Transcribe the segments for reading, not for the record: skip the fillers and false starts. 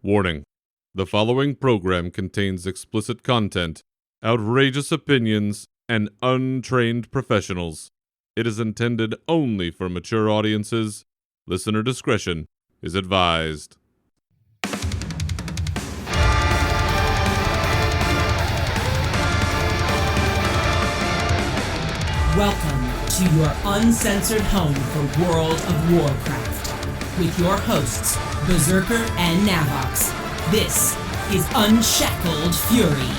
Warning: the following program contains explicit content, outrageous opinions, and untrained professionals. It is intended only for mature audiences. Listener discretion is advised. Welcome to your uncensored home for World of Warcraft with your hosts, Berzerker and Navox. This is Unshackled Fury.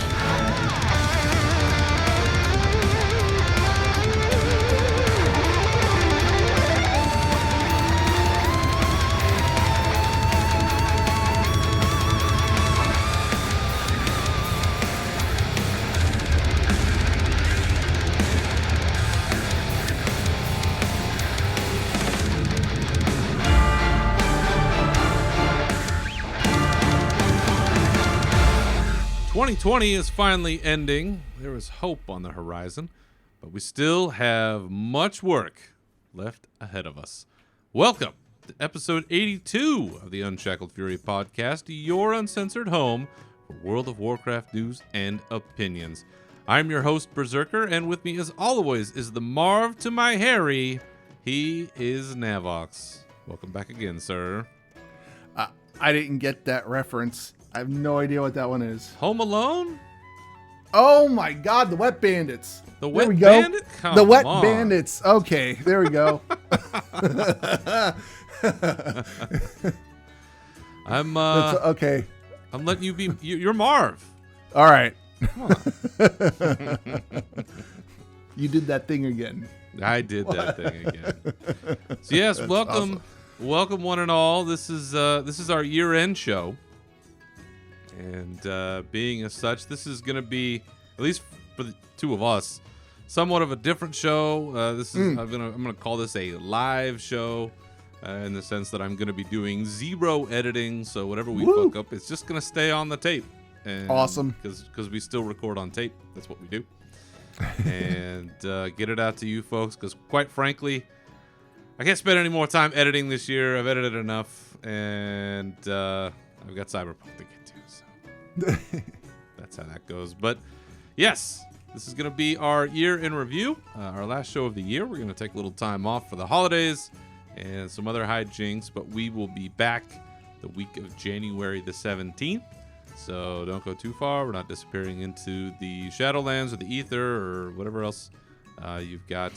2020 is finally ending. There is hope on the horizon, but we still have much work left ahead of us. Welcome to episode 82 of the Unshackled Fury podcast, your uncensored home for World of Warcraft news and opinions. I'm your host, Berzerker, and with me as always is the Marv to my Harry. He is Navox. Welcome back again, sir. I didn't get that reference. I have no idea what that one is. Home Alone? Oh my God, the Wet Bandits. The Wet there we go. Bandit? Come the Wet on. Bandits. Okay, there we go. Okay. I'm letting you be. You're Marv. All right. Come on. You did that thing again. I did that thing again. So yes, welcome, welcome one and all. This is our year-end show, and being as such, this is going to be, at least for the two of us, somewhat of a different show. I'm gonna call this a live show, in the sense that I'm gonna be doing zero editing. So whatever we fuck up, it's just gonna stay on the tape. And awesome. Because we still record on tape. That's what we do. And get it out to you folks, because quite frankly, I can't spend any more time editing this year. I've edited enough, and I've got Cyberpunk to get to, so that's how that goes. But yes, this is going to be our year in review, our last show of the year. We're going to take a little time off for the holidays and some other hijinks, but we will be back the week of January the 17th. So don't go too far. We're not disappearing into the Shadowlands or the Ether or whatever else you've got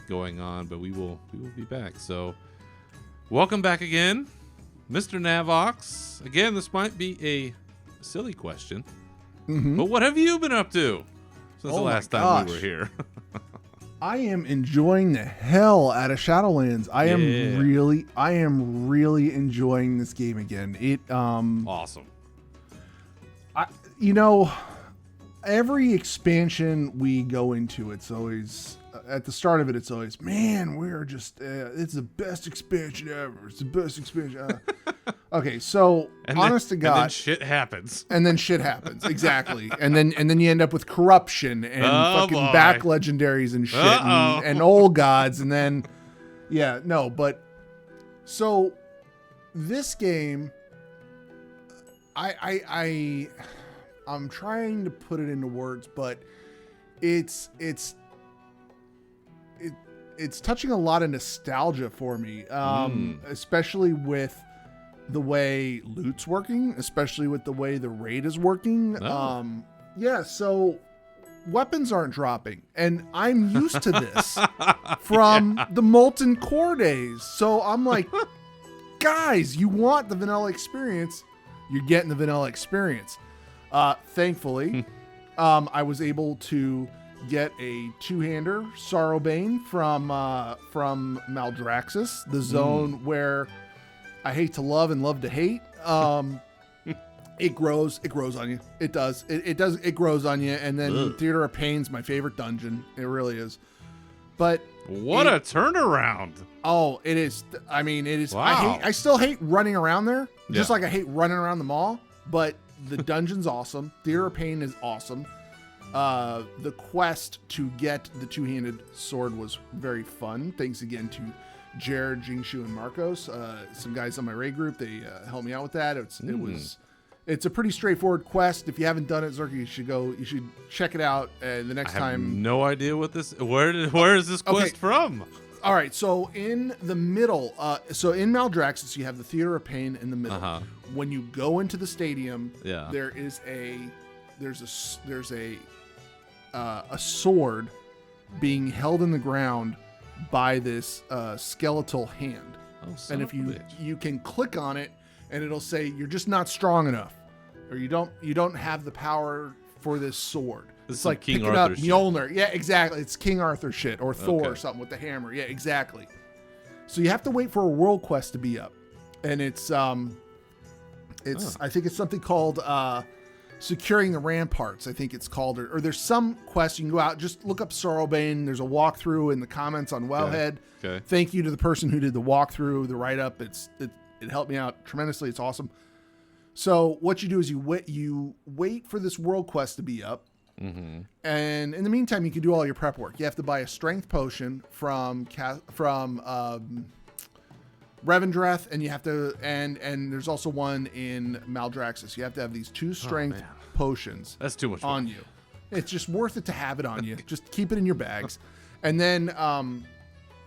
going on, but we will be back. So welcome back again, Mr. Navox. Again, this might be a silly question, but what have you been up to since the last time we were here? I am enjoying the hell out of Shadowlands. I am really enjoying this game again. Awesome. Every expansion we go into, it's always, at the start of it, it's always, man, we're just, it's the best expansion ever. It's the best expansion ever. Okay, so, honest to God. And then shit happens. Exactly. and then you end up with corruption and fucking back legendaries and shit and old gods. And then, so, this game, I'm trying to put it into words, but it's touching a lot of nostalgia for me, especially with the way loot's working, especially with the way the raid is working. So weapons aren't dropping, and I'm used to this from the Molten Core days. So I'm like, guys, you want the vanilla experience? You're getting the vanilla experience. Thankfully, I was able to get a two-hander Sorrowbane from Maldraxxus, the zone where I hate to love and love to hate. It grows on you. It does. It grows on you. And then Theater of Pain's my favorite dungeon. It really is. But what a turnaround. Oh, it is. I mean, it is. Wow. I still hate running around there, just Yeah. like I hate running around the mall. But the dungeon's awesome. Theater of Pain is awesome. The quest to get the two-handed sword was very fun. Thanks again to Jared, Jingshu, and Marcos, some guys on my raid group. They helped me out with that. It's a pretty straightforward quest. If you haven't done it, Zerka, you should check it out. The next time. I have no idea what this. Where is this quest from? All right, so in the middle, in Maldraxxus, you have the Theater of Pain in the middle. Uh-huh. When you go into the stadium, Yeah. there's a sword being held in the ground by this skeletal hand. Oh, son And of if a you bitch. you can click on it, and it'll say you're just not strong enough, or you don't have the power for this sword. This It's is like King picking Arthur up shit. Mjolnir. Yeah, exactly. It's King Arthur shit, or Thor or Okay. something with the hammer. Yeah, exactly. So you have to wait for a world quest to be up, and I think it's something called Securing the Ramparts. I think it's called, or there's some quest you can go out. Just look up Sorrowbane. There's a walkthrough in the comments on Wellhead. Okay. Thank you to the person who did the walkthrough, the write up. It helped me out tremendously. It's awesome. So what you do is you wait for this world quest to be up. Mm-hmm. And in the meantime, you can do all your prep work. You have to buy a strength potion from Revendreth, and you have to, and there's also one in Maldraxxus. You have to have these 2 strength potions. That's too much on you. It's just worth it to have it on you. Just keep it in your bags. And then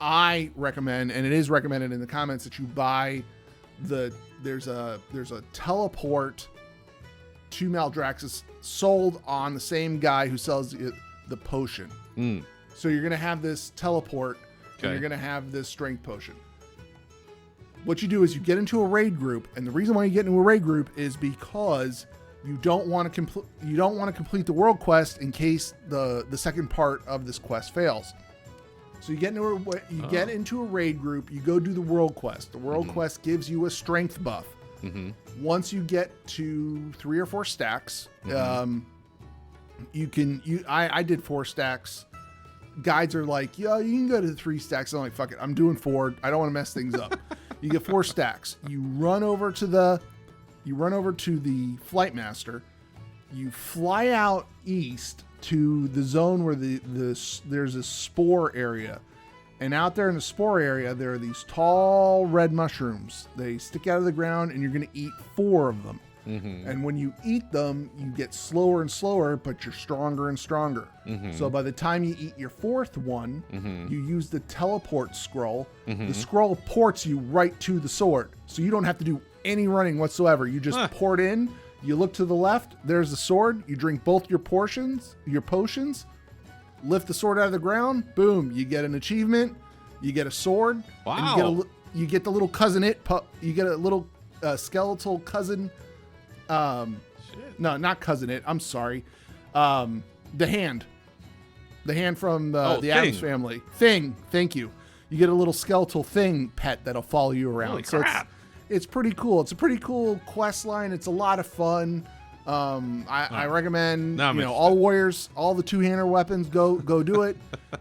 I recommend, and it is recommended in the comments, that you buy there's a teleport to Maldraxxus sold on the same guy who sells the potion. So you're going to have this teleport, and you're going to have this strength potion. What you do is you get into a raid group, and the reason why you get into a raid group is because you don't want to complete the world quest in case the second part of this quest fails. So you get into a raid group, you go do the world quest. The world quest gives you a strength buff. Mm-hmm. Once you get to 3 or 4 stacks, I did 4 stacks. Guides are like, yeah, you can go to 3 stacks. I'm like, fuck it, I'm doing 4. I don't want to mess things up. You get 4 stacks. You run over to the flight master. You fly out east to the zone where there's a spore area. And out there in the spore area, there are these tall red mushrooms. They stick out of the ground, and you're going to eat 4 of them. Mm-hmm. And when you eat them, you get slower and slower, but you're stronger and stronger. Mm-hmm. So by the time you eat your 4th one, you use the teleport scroll. The scroll ports you right to the sword. So you don't have to do any running whatsoever. You just port in, you look to the left, there's the sword. You drink both your potions, lift the sword out of the ground, boom, you get an achievement, you get a sword. Wow. And you get the little cousin you get a little skeletal cousin. No, not cousin it. I'm sorry. The hand from the Addams family. Thing. Thank you. You get a little skeletal thing pet that'll follow you around. Holy so crap. It's pretty cool. It's a pretty cool quest line. It's a lot of fun. I recommend all warriors, all the 2-hander weapons. Go do it.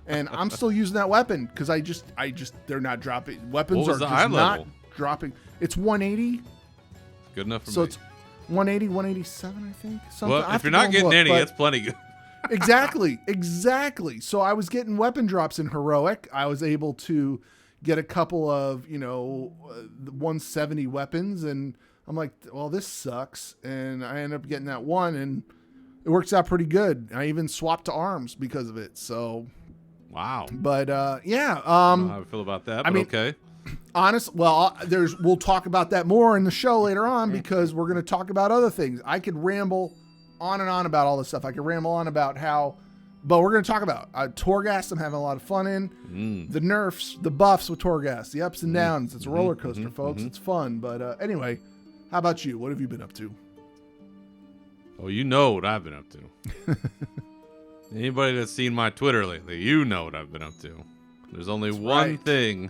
And I'm still using that weapon because I just they're not dropping. Weapons are just not dropping. It's 180. Good enough for me. So it's 180, 187, I think. Something. Well, if you're not getting any, it's plenty good. Exactly. So I was getting weapon drops in heroic. I was able to get a couple of 170 weapons, and I'm like, well, this sucks. And I end up getting that one, and it works out pretty good. I even swapped to arms because of it. So, wow. But yeah. I don't know how I feel about that, but okay. We'll talk about that more in the show later on because we're going to talk about other things. I could ramble on and on about all this stuff. I could ramble on about but we're going to talk about Torghast. I'm having a lot of fun in the nerfs, the buffs with Torghast, the ups and downs. It's a roller coaster, folks. It's fun. But anyway, how about you? What have you been up to? Oh, you know what I've been up to. Anybody that's seen my Twitter lately, you know what I've been up to. There's only one thing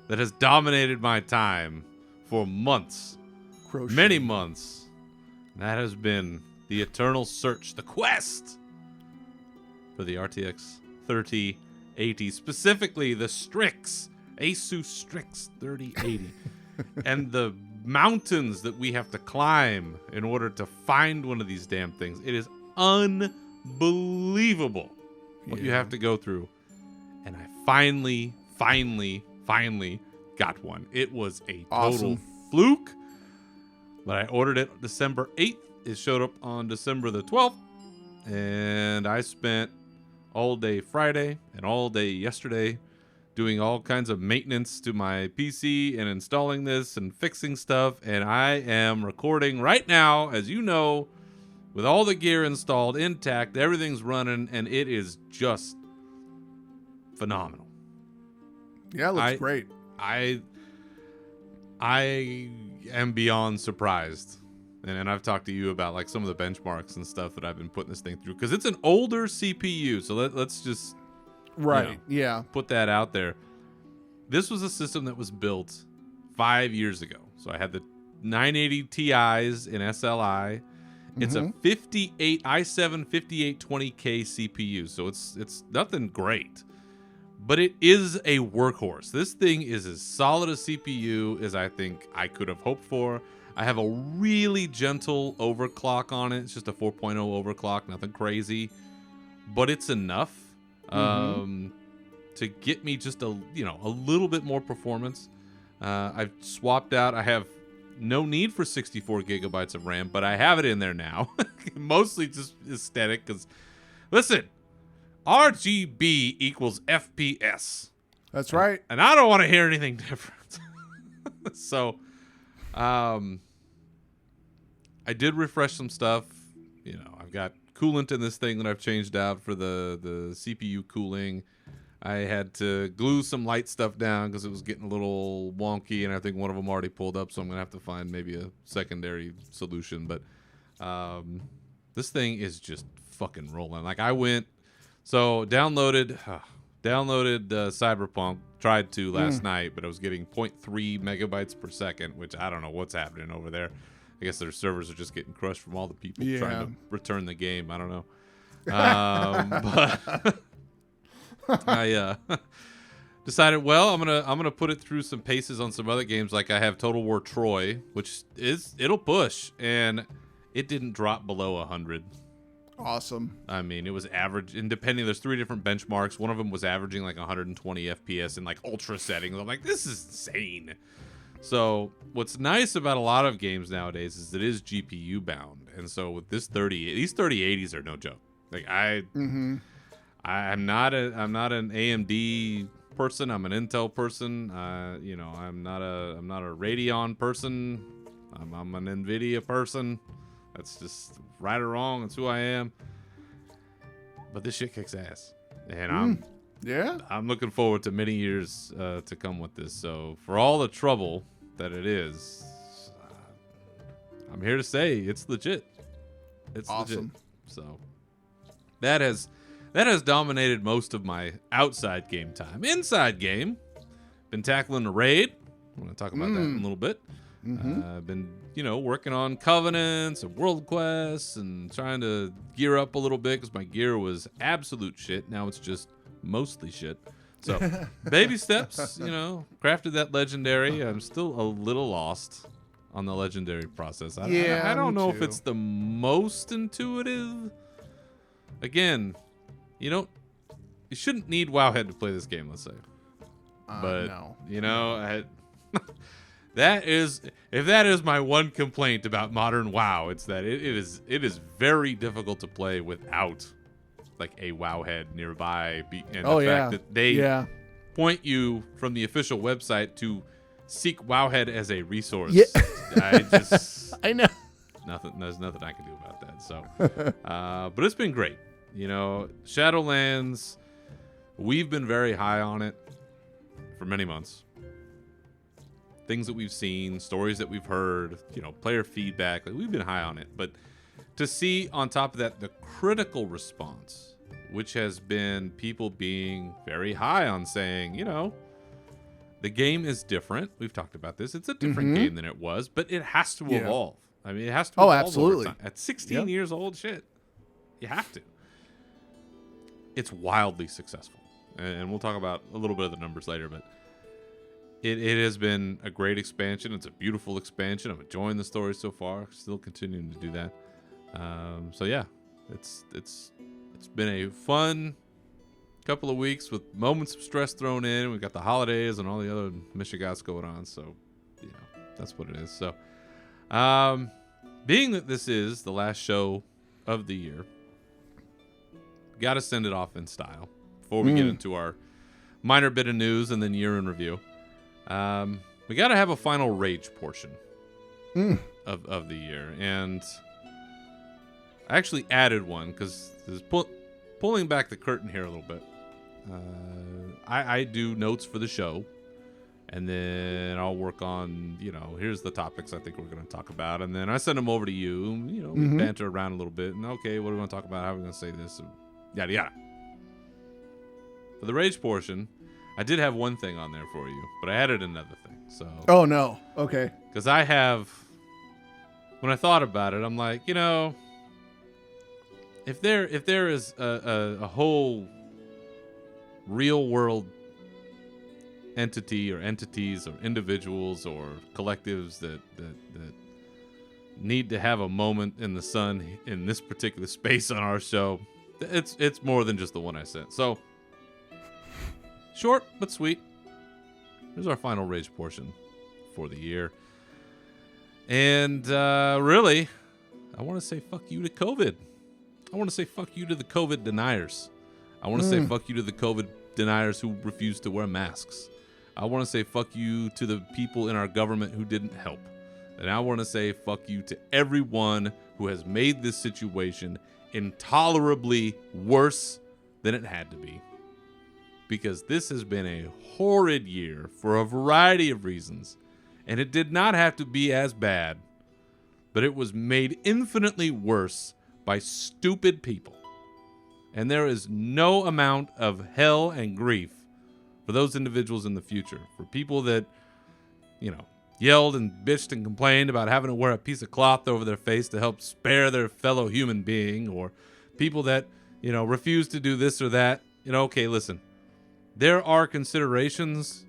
that has dominated my time for months, many months. And that has been the eternal search, the quest for the RTX 3080, specifically the Strix, Asus Strix 3080, and the mountains that we have to climb in order to find one of these damn things. It is unbelievable what you have to go through. And I finally got one. It was a total Awesome. fluke, but I ordered it December 8th. It showed up on December the 12th, and I spent all day Friday and all day yesterday doing all kinds of maintenance to my PC and installing this and fixing stuff, and I am recording right now, as you know, with all the gear installed, intact, everything's running, and it is just phenomenal. Yeah, it looks great. I am beyond surprised. And I've talked to you about like some of the benchmarks and stuff that I've been putting this thing through, because it's an older CPU. So let's just put that out there. This was a system that was built 5 years ago. So I had the 980 Ti's in SLI. It's a 58 i7 5820K CPU. So it's nothing great, but it is a workhorse. This thing is as solid a CPU as I think I could have hoped for. I have a really gentle overclock on it. It's just a 4.0 overclock, nothing crazy, but it's enough to get me just a little bit more performance. I've swapped out. I have no need for 64 gigabytes of RAM, but I have it in there now. Mostly just aesthetic, because listen, RGB equals FPS. That's right. And I don't want to hear anything different. So, I did refresh some stuff. I've got coolant in this thing that I've changed out for the CPU cooling. I had to glue some light stuff down because it was getting a little wonky, and I think one of them already pulled up, so I'm going to have to find maybe a secondary solution. But this thing is just fucking rolling. Like, I went, so downloaded Cyberpunk, tried to last night, but I was getting 0.3 megabytes per second, which I don't know what's happening over there. I guess their servers are just getting crushed from all the people trying to return the game. I don't know. But I decided, well, I'm gonna put it through some paces on some other games. Like I have Total War Troy, which it'll push, and it didn't drop below 100. Awesome. I mean, it was average. And depending, there's 3 different benchmarks. One of them was averaging like 120 FPS in like ultra settings. I'm like, this is insane. So what's nice about a lot of games nowadays is it is GPU bound, and so with these 3080s are no joke. Like I'm not an AMD person. I'm an Intel person. I'm not a Radeon person. I'm an NVIDIA person. That's just right or wrong. That's who I am. But this shit kicks ass, and I'm looking forward to many years to come with this. So for all the trouble that it is, I'm here to say it's legit. It's awesome. Legit. So that has dominated most of my outside game time. Inside game, been tackling the raid. I'm going to talk about that in a little bit. I've been, working on Covenants and World Quests and trying to gear up a little bit because my gear was absolute shit. Now it's just mostly shit. So baby steps, crafted that legendary. I'm still a little lost on the legendary process. I don't know if it's the most intuitive. Again, you shouldn't need Wowhead to play this game, let's say. But no. If that is my one complaint about modern WoW, it's that it is very difficult to play without like a Wowhead nearby, and the fact that they point you from the official website to seek Wowhead as a resource. Yeah. I know. There's nothing I can do about that. So, but it's been great. Shadowlands, we've been very high on it for many months. Things that we've seen, stories that we've heard, player feedback, like we've been high on it. But to see on top of that the critical response, which has been people being very high on saying, the game is different. We've talked about this. It's a different game than it was, but it has to evolve. I mean, it has to evolve. Oh, absolutely. Over time. At 16 years old, shit, you have to. It's wildly successful. And we'll talk about a little bit of the numbers later, but it has been a great expansion. It's a beautiful expansion. I'm enjoying the story so far. Still continuing to do that. So yeah, it's been a fun couple of weeks with moments of stress thrown in. We've got the holidays and all the other Michigats going on. So, that's what it is. So, being that this is the last show of the year, got to send it off in style before we get into our minor bit of news and then year in review. We got to have a final rage portion of the year. And I actually added one because pulling back the curtain here a little bit. I do notes for the show, and then I'll work on, here's the topics I think we're going to talk about. And then I send them over to you, we banter around a little bit. And okay, what do we want to talk about? How are we going to say this? Yada, yada. For the rage portion, I did have one thing on there for you, but I added another thing. So. Oh, no. Okay. Because when I thought about it, I'm like, if there is a whole real world entity or entities or individuals or collectives that need to have a moment in the sun in this particular space on our show, it's more than just the one I sent. So short but sweet. Here's our final rage portion for the year. And really, I want to say fuck you to COVID. I want to say fuck you to the COVID deniers. I want to say fuck you to the COVID deniers who refuse to wear masks. I want to say fuck you to the people in our government who didn't help. And I want to say fuck you to everyone who has made this situation intolerably worse than it had to be. Because this has been a horrid year for a variety of reasons. And it did not have to be as bad, but it was made infinitely worse by stupid people. And there is no amount of hell and grief for those individuals in the future. For people that, yelled and bitched and complained about having to wear a piece of cloth over their face to help spare their fellow human being, or people that, refuse to do this or that. Okay, listen. There are considerations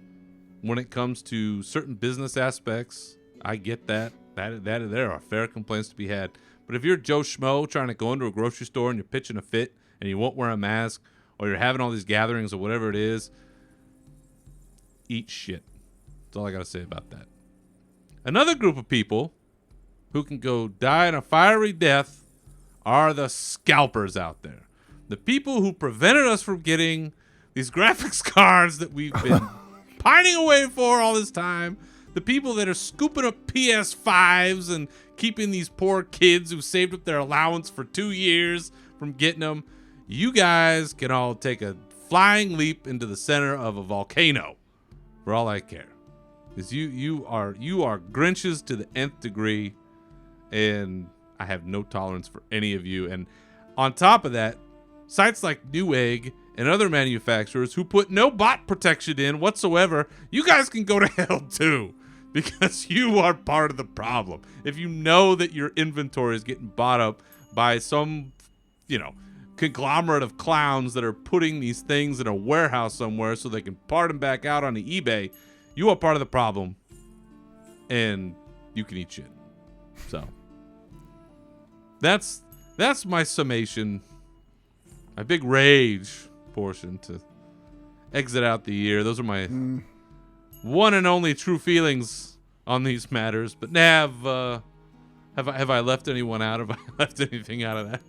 when it comes to certain business aspects. I get that. That there are fair complaints to be had. But if you're Joe Schmo trying to go into a grocery store and you're pitching a fit and you won't wear a mask, or you're having all these gatherings or whatever it is, eat shit. That's all I got to say about that. Another group of people who can go die in a fiery death are the scalpers out there. The people who prevented us from getting these graphics cards that we've been pining away for all this time. The people that are scooping up PS5s and keeping these poor kids who saved up their allowance for 2 years from getting them. You guys can all take a flying leap into the center of a volcano for all I care. Because you are grinches to the nth degree, and I have no tolerance for any of you. And on top of that, sites like Newegg and other manufacturers who put no bot protection in whatsoever, you guys can go to hell too, because you are part of the problem. If you know that your inventory is getting bought up by some, conglomerate of clowns that are putting these things in a warehouse somewhere so they can part them back out on the eBay, you are part of the problem, and you can eat shit. So that's my summation, my big rage portion to exit out the year. Those are my one and only true feelings on these matters. But Nav, have I left anyone out? Have I left anything out of that?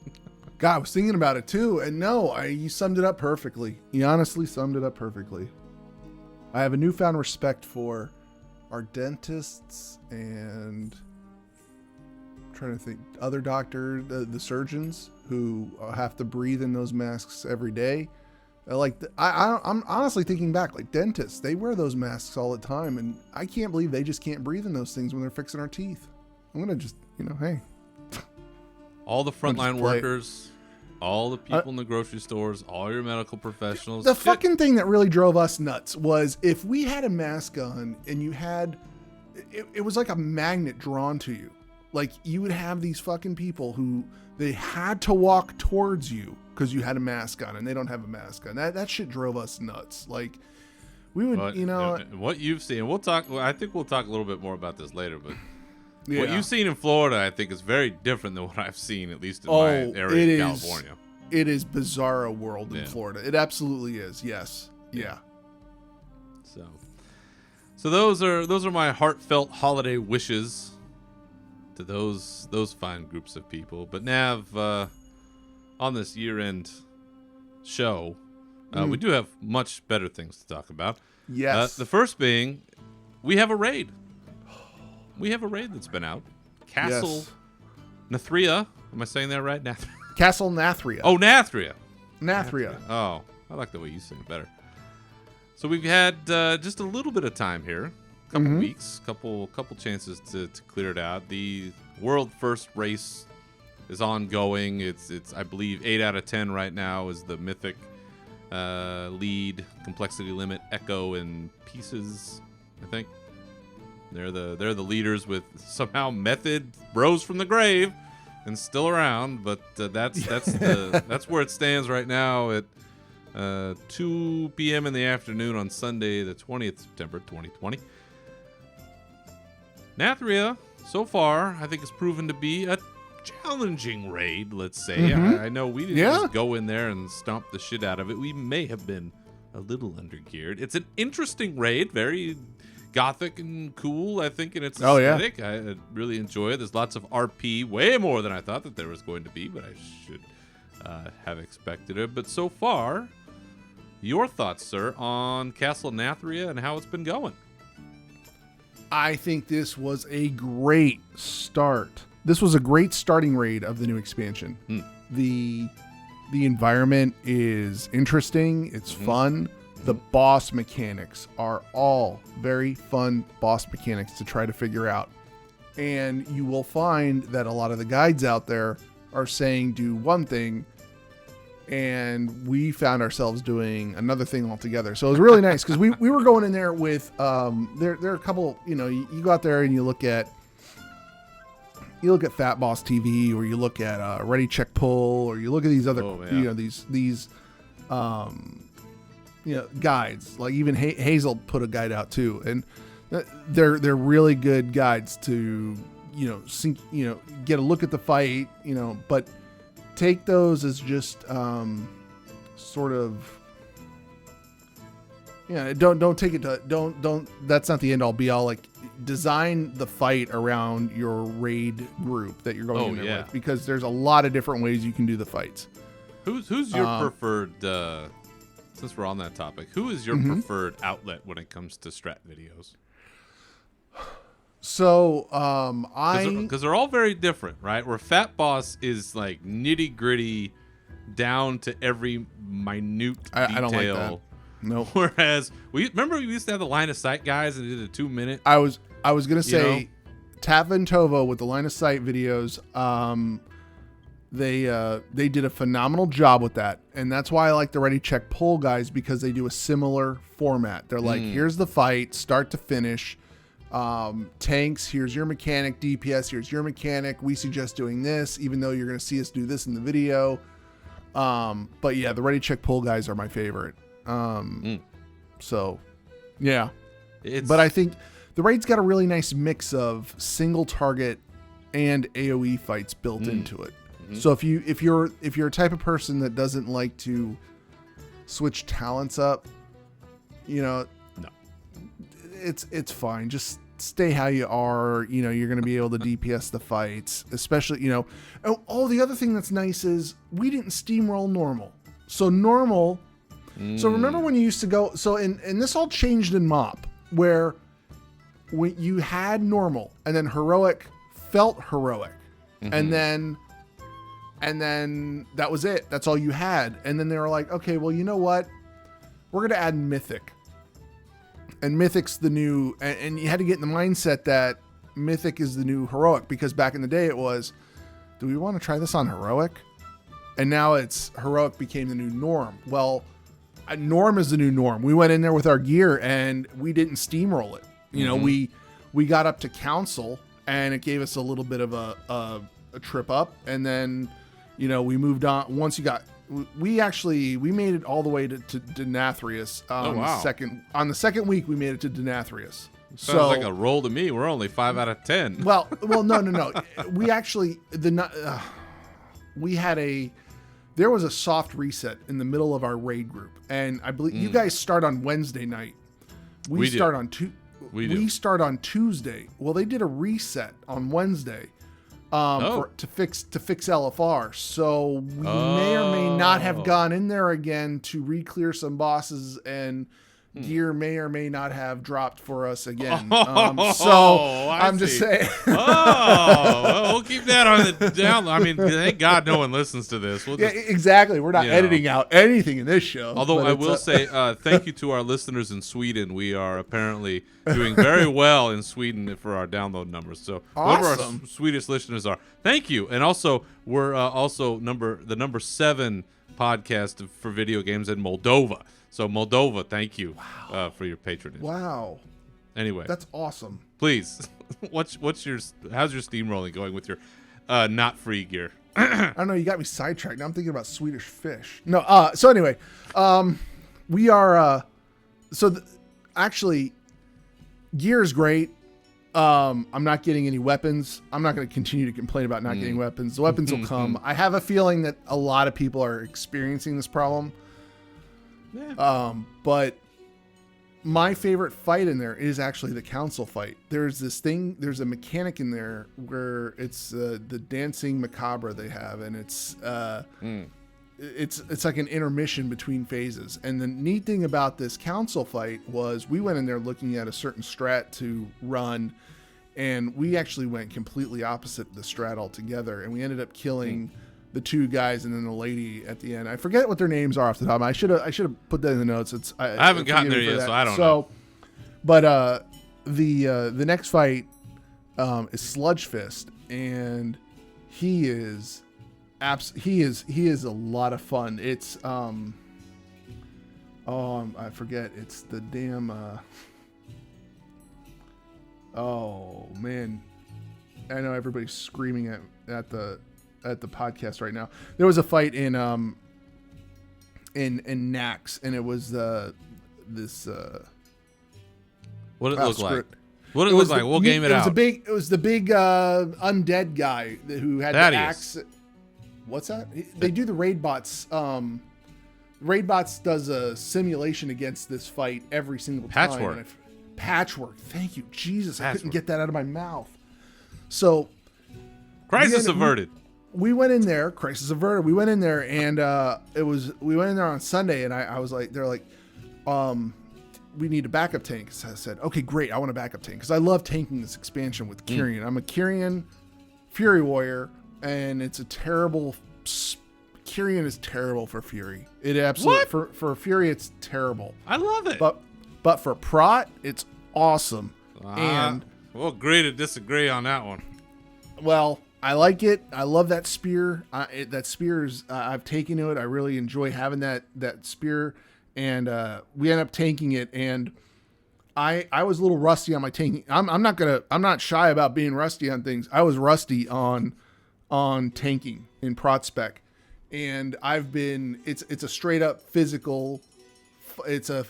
God, I was thinking about it too, and no, you summed it up perfectly. You honestly summed it up perfectly. I have a newfound respect for our dentists and I'm trying to think, other doctors, the surgeons who have to breathe in those masks every day. I'm honestly thinking back, like dentists, they wear those masks all the time, and I can't believe they just can't breathe in those things when they're fixing our teeth. I'm gonna just, hey. All the frontline workers, all the people in the grocery stores, all your medical professionals. The fucking thing that really drove us nuts was if we had a mask on and you had, it was like a magnet drawn to you. Like you would have these fucking people who they had to walk towards you because you had a mask on and they don't have a mask on. That shit drove us nuts. Like we would, what you've seen, we'll talk. Well, I think we'll talk a little bit more about this later, but what you've seen in Florida, I think is very different than what I've seen, at least in my area of California. it is bizarro world in Yeah. Florida. It absolutely is. Yes. Yeah. So those are my heartfelt holiday wishes to those fine groups of people. But Nav, on this year-end show, we do have much better things to talk about. Yes. The first being, we have a raid. We have a raid that's been out. Castle Nathria. Am I saying that right? Castle Nathria. Oh, Nathria. Nathria. Oh, I like the way you say it better. So we've had just a little bit of time here, a couple weeks, couple chances to clear it out. The world first race is ongoing. It's I believe 8 out of 10 right now is the mythic lead, complexity limit, Echo, and Pieces. I think they're the leaders with somehow Method rose from the grave and still around, but that's where it stands right now at 2 p.m. in the afternoon on Sunday, the 20th September 2020. Nathria, so far, I think has proven to be a challenging raid, let's say. I know we didn't just go in there and stomp the shit out of it. We may have been a little undergeared. It's an interesting raid, very gothic and cool, I think, in its aesthetic. I really enjoy it. There's lots of RP, way more than I thought that there was going to be, but I should have expected it. But so far, your thoughts, sir, on Castle Nathria and how it's been going? I think this was a great start. This was a great starting raid of the new expansion. The environment is interesting. It's fun. The boss mechanics are all very fun boss mechanics to try to figure out. And you will find that a lot of the guides out there are saying do one thing, and we found ourselves doing another thing altogether. So it was really nice because we were going in there with there are a couple, you go out there and you look at Fat Boss TV, or you look at Ready Check Pull, or you look at these other these guides. Like even Hazel put a guide out too, and they're really good guides to get a look at the fight, but take those as just sort of don't take it to don't that's not the end all be all. Like, design the fight around your raid group that you're going in there with, because there's a lot of different ways you can do the fights. Who's your preferred since we're on that topic, who is your preferred outlet when it comes to strat videos? So, because they're all very different, right? Where Fat Boss is like nitty gritty, down to every minute detail. I don't like that. No. Whereas we used to have the line of sight guys and did a 2-minute. I was gonna say, Tava and Tova with the line of sight videos. They did a phenomenal job with that, and that's why I like the Ready Check Pull guys, because they do a similar format. They're like, here's the fight, start to finish. Tanks, here's your mechanic. DPS, here's your mechanic. We suggest doing this, even though you're going to see us do this in the video. But yeah, the Ready Check Pull guys are my favorite. So yeah, but I think the raid's got a really nice mix of single target and AoE fights built into it. So if you're a type of person that doesn't like to switch talents up, no, it's fine. Just stay how you are. You're going to be able to DPS the fights, especially, Oh, the other thing that's nice is we didn't steamroll normal. So normal. So remember when you used to go, and this all changed in MOP, where when you had normal and then heroic felt heroic, and then that was it. That's all you had. And then they were like, okay, well, you know what? We're going to add mythic. And mythic's the new, and you had to get in the mindset that mythic is the new heroic, because back in the day it was, do we want to try this on heroic? And now it's heroic became the new norm. Well, norm is the new norm. We went in there with our gear and we didn't steamroll it. We got up to council and it gave us a little bit of a trip up, and then we moved on. Once you got, we made it all the way to Denathrius. On the second week we made it to Denathrius. Sounds like a roll to me. We're only 5 out of 10. Well, no. We actually we had there was a soft reset in the middle of our raid group, and I believe you guys start on Wednesday night. We start on Tuesday. Well, they did a reset on Wednesday to fix LFR. So we may or may not have gone in there again to re-clear some bosses, and gear may or may not have dropped for us again. I'm just saying. Well, we'll keep that on the down. I mean, thank God no one listens to this. Exactly. We're not editing out anything in this show. Although I will say thank you to our listeners in Sweden. We are apparently doing very well in Sweden for our download numbers. So whoever our Swedish listeners are, thank you. And also, we're also the number 7 podcast for video games in Moldova. So Moldova, thank you for your patronage. Wow. Anyway, that's awesome. Please, how's your steamrolling going with your not free gear? I don't know. You got me sidetracked. Now I'm thinking about Swedish fish. No. So anyway, we are. Actually, gear is great. I'm not getting any weapons. I'm not going to continue to complain about not getting weapons. The weapons will come. I have a feeling that a lot of people are experiencing this problem. Yeah. But my favorite fight in there is actually the council fight. There's a mechanic in there where it's the dancing macabre they have, and it's like an intermission between phases. And the neat thing about this council fight was we went in there looking at a certain strat to run, and we actually went completely opposite the strat altogether, and we ended up killing the 2 guys and then the lady at the end. I forget what their names are off the top. I should have put that in the notes. I haven't gotten there yet, so I don't know. But the next fight is Sludge Fist, and he is a lot of fun. It's I forget. It's the damn oh man, I know everybody's screaming at the podcast right now. There was a fight in Nax, and it was this what it looked like. What it looked like. We'll game it out. It was the big undead guy who had the axe. What's that? They do the raid bots. Raid bots does a simulation against this fight every single time. Patchwork. Thank you, Jesus. I couldn't get that out of my mouth. So, crisis averted. We went in there, crisis averted. We went in there, and we went in there on Sunday, and I was like, they're like, we need a backup tank. So I said, okay, great, I want a backup tank, because I love tanking this expansion with Kyrian. I'm a Kyrian Fury Warrior, and it's a terrible. Kyrian is terrible for Fury. It absolutely for Fury, it's terrible. I love it, but for Prot, it's awesome. And we'll agree to disagree on that one. Well, I like it. I love that spear. That spear is, I've taken to it. I really enjoy having that spear, and we end up tanking it. And I was a little rusty on my tanking. I'm not shy about being rusty on things. I was rusty on tanking in Prot Spec, and it's a straight up physical. It's a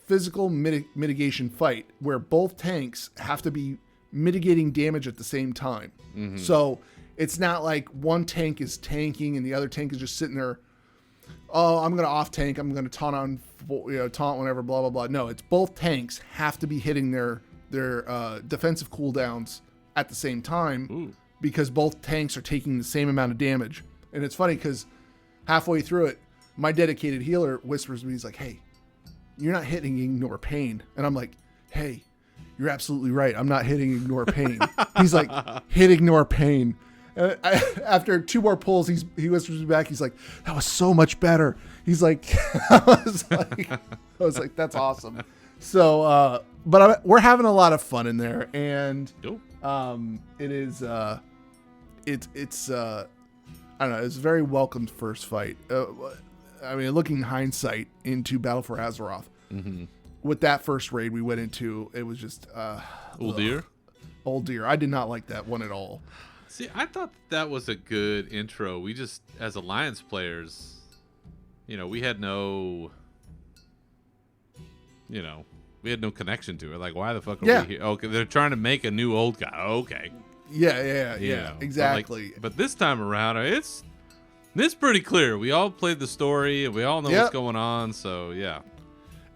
physical mitigation fight where both tanks have to be mitigating damage at the same time. Mm-hmm. So it's not like one tank is tanking and the other tank is just sitting there. Oh, I'm going to off tank. I'm going to taunt whenever, blah, blah, blah. No, it's both tanks have to be hitting their defensive cooldowns at the same time because both tanks are taking the same amount of damage. And it's funny because halfway through it, my dedicated healer whispers to me, he's like, hey, you're not hitting ignore pain. And I'm like, hey, you're absolutely right. I'm not hitting ignore pain. He's like, hit ignore pain. And after 2 more pulls, he whispers me back. He's like, that was so much better. He's like, I was like, that's awesome. So, we're having a lot of fun in there, and it is, it's I don't know. It's a very welcomed first fight. I mean, looking in hindsight into Battle for Azeroth. Mm-hmm. With that first raid we went into, it was just old deer. I did not like that one at all. See, I thought that was a good intro. We just, as Alliance players, we had no connection to it. Like, why the fuck are we here? Okay, they're trying to make a new old guy. Okay. Yeah, exactly. But this time around, It's pretty clear. We all played the story, and we all know Yep. what's going on. So yeah.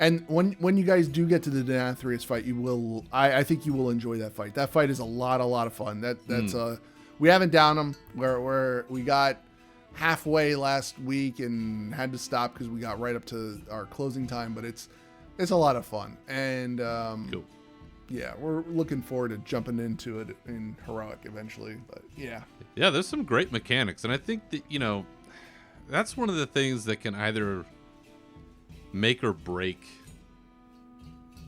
And when you guys do get to the Denathrius fight, you will. I think you will enjoy that fight. That fight is a lot of fun. That's we haven't downed them. We got halfway last week and had to stop because we got right up to our closing time. But it's a lot of fun, and Cool. yeah, we're looking forward to jumping into it in Heroic eventually. But yeah, There's some great mechanics, and I think that that's one of the things that can either make or break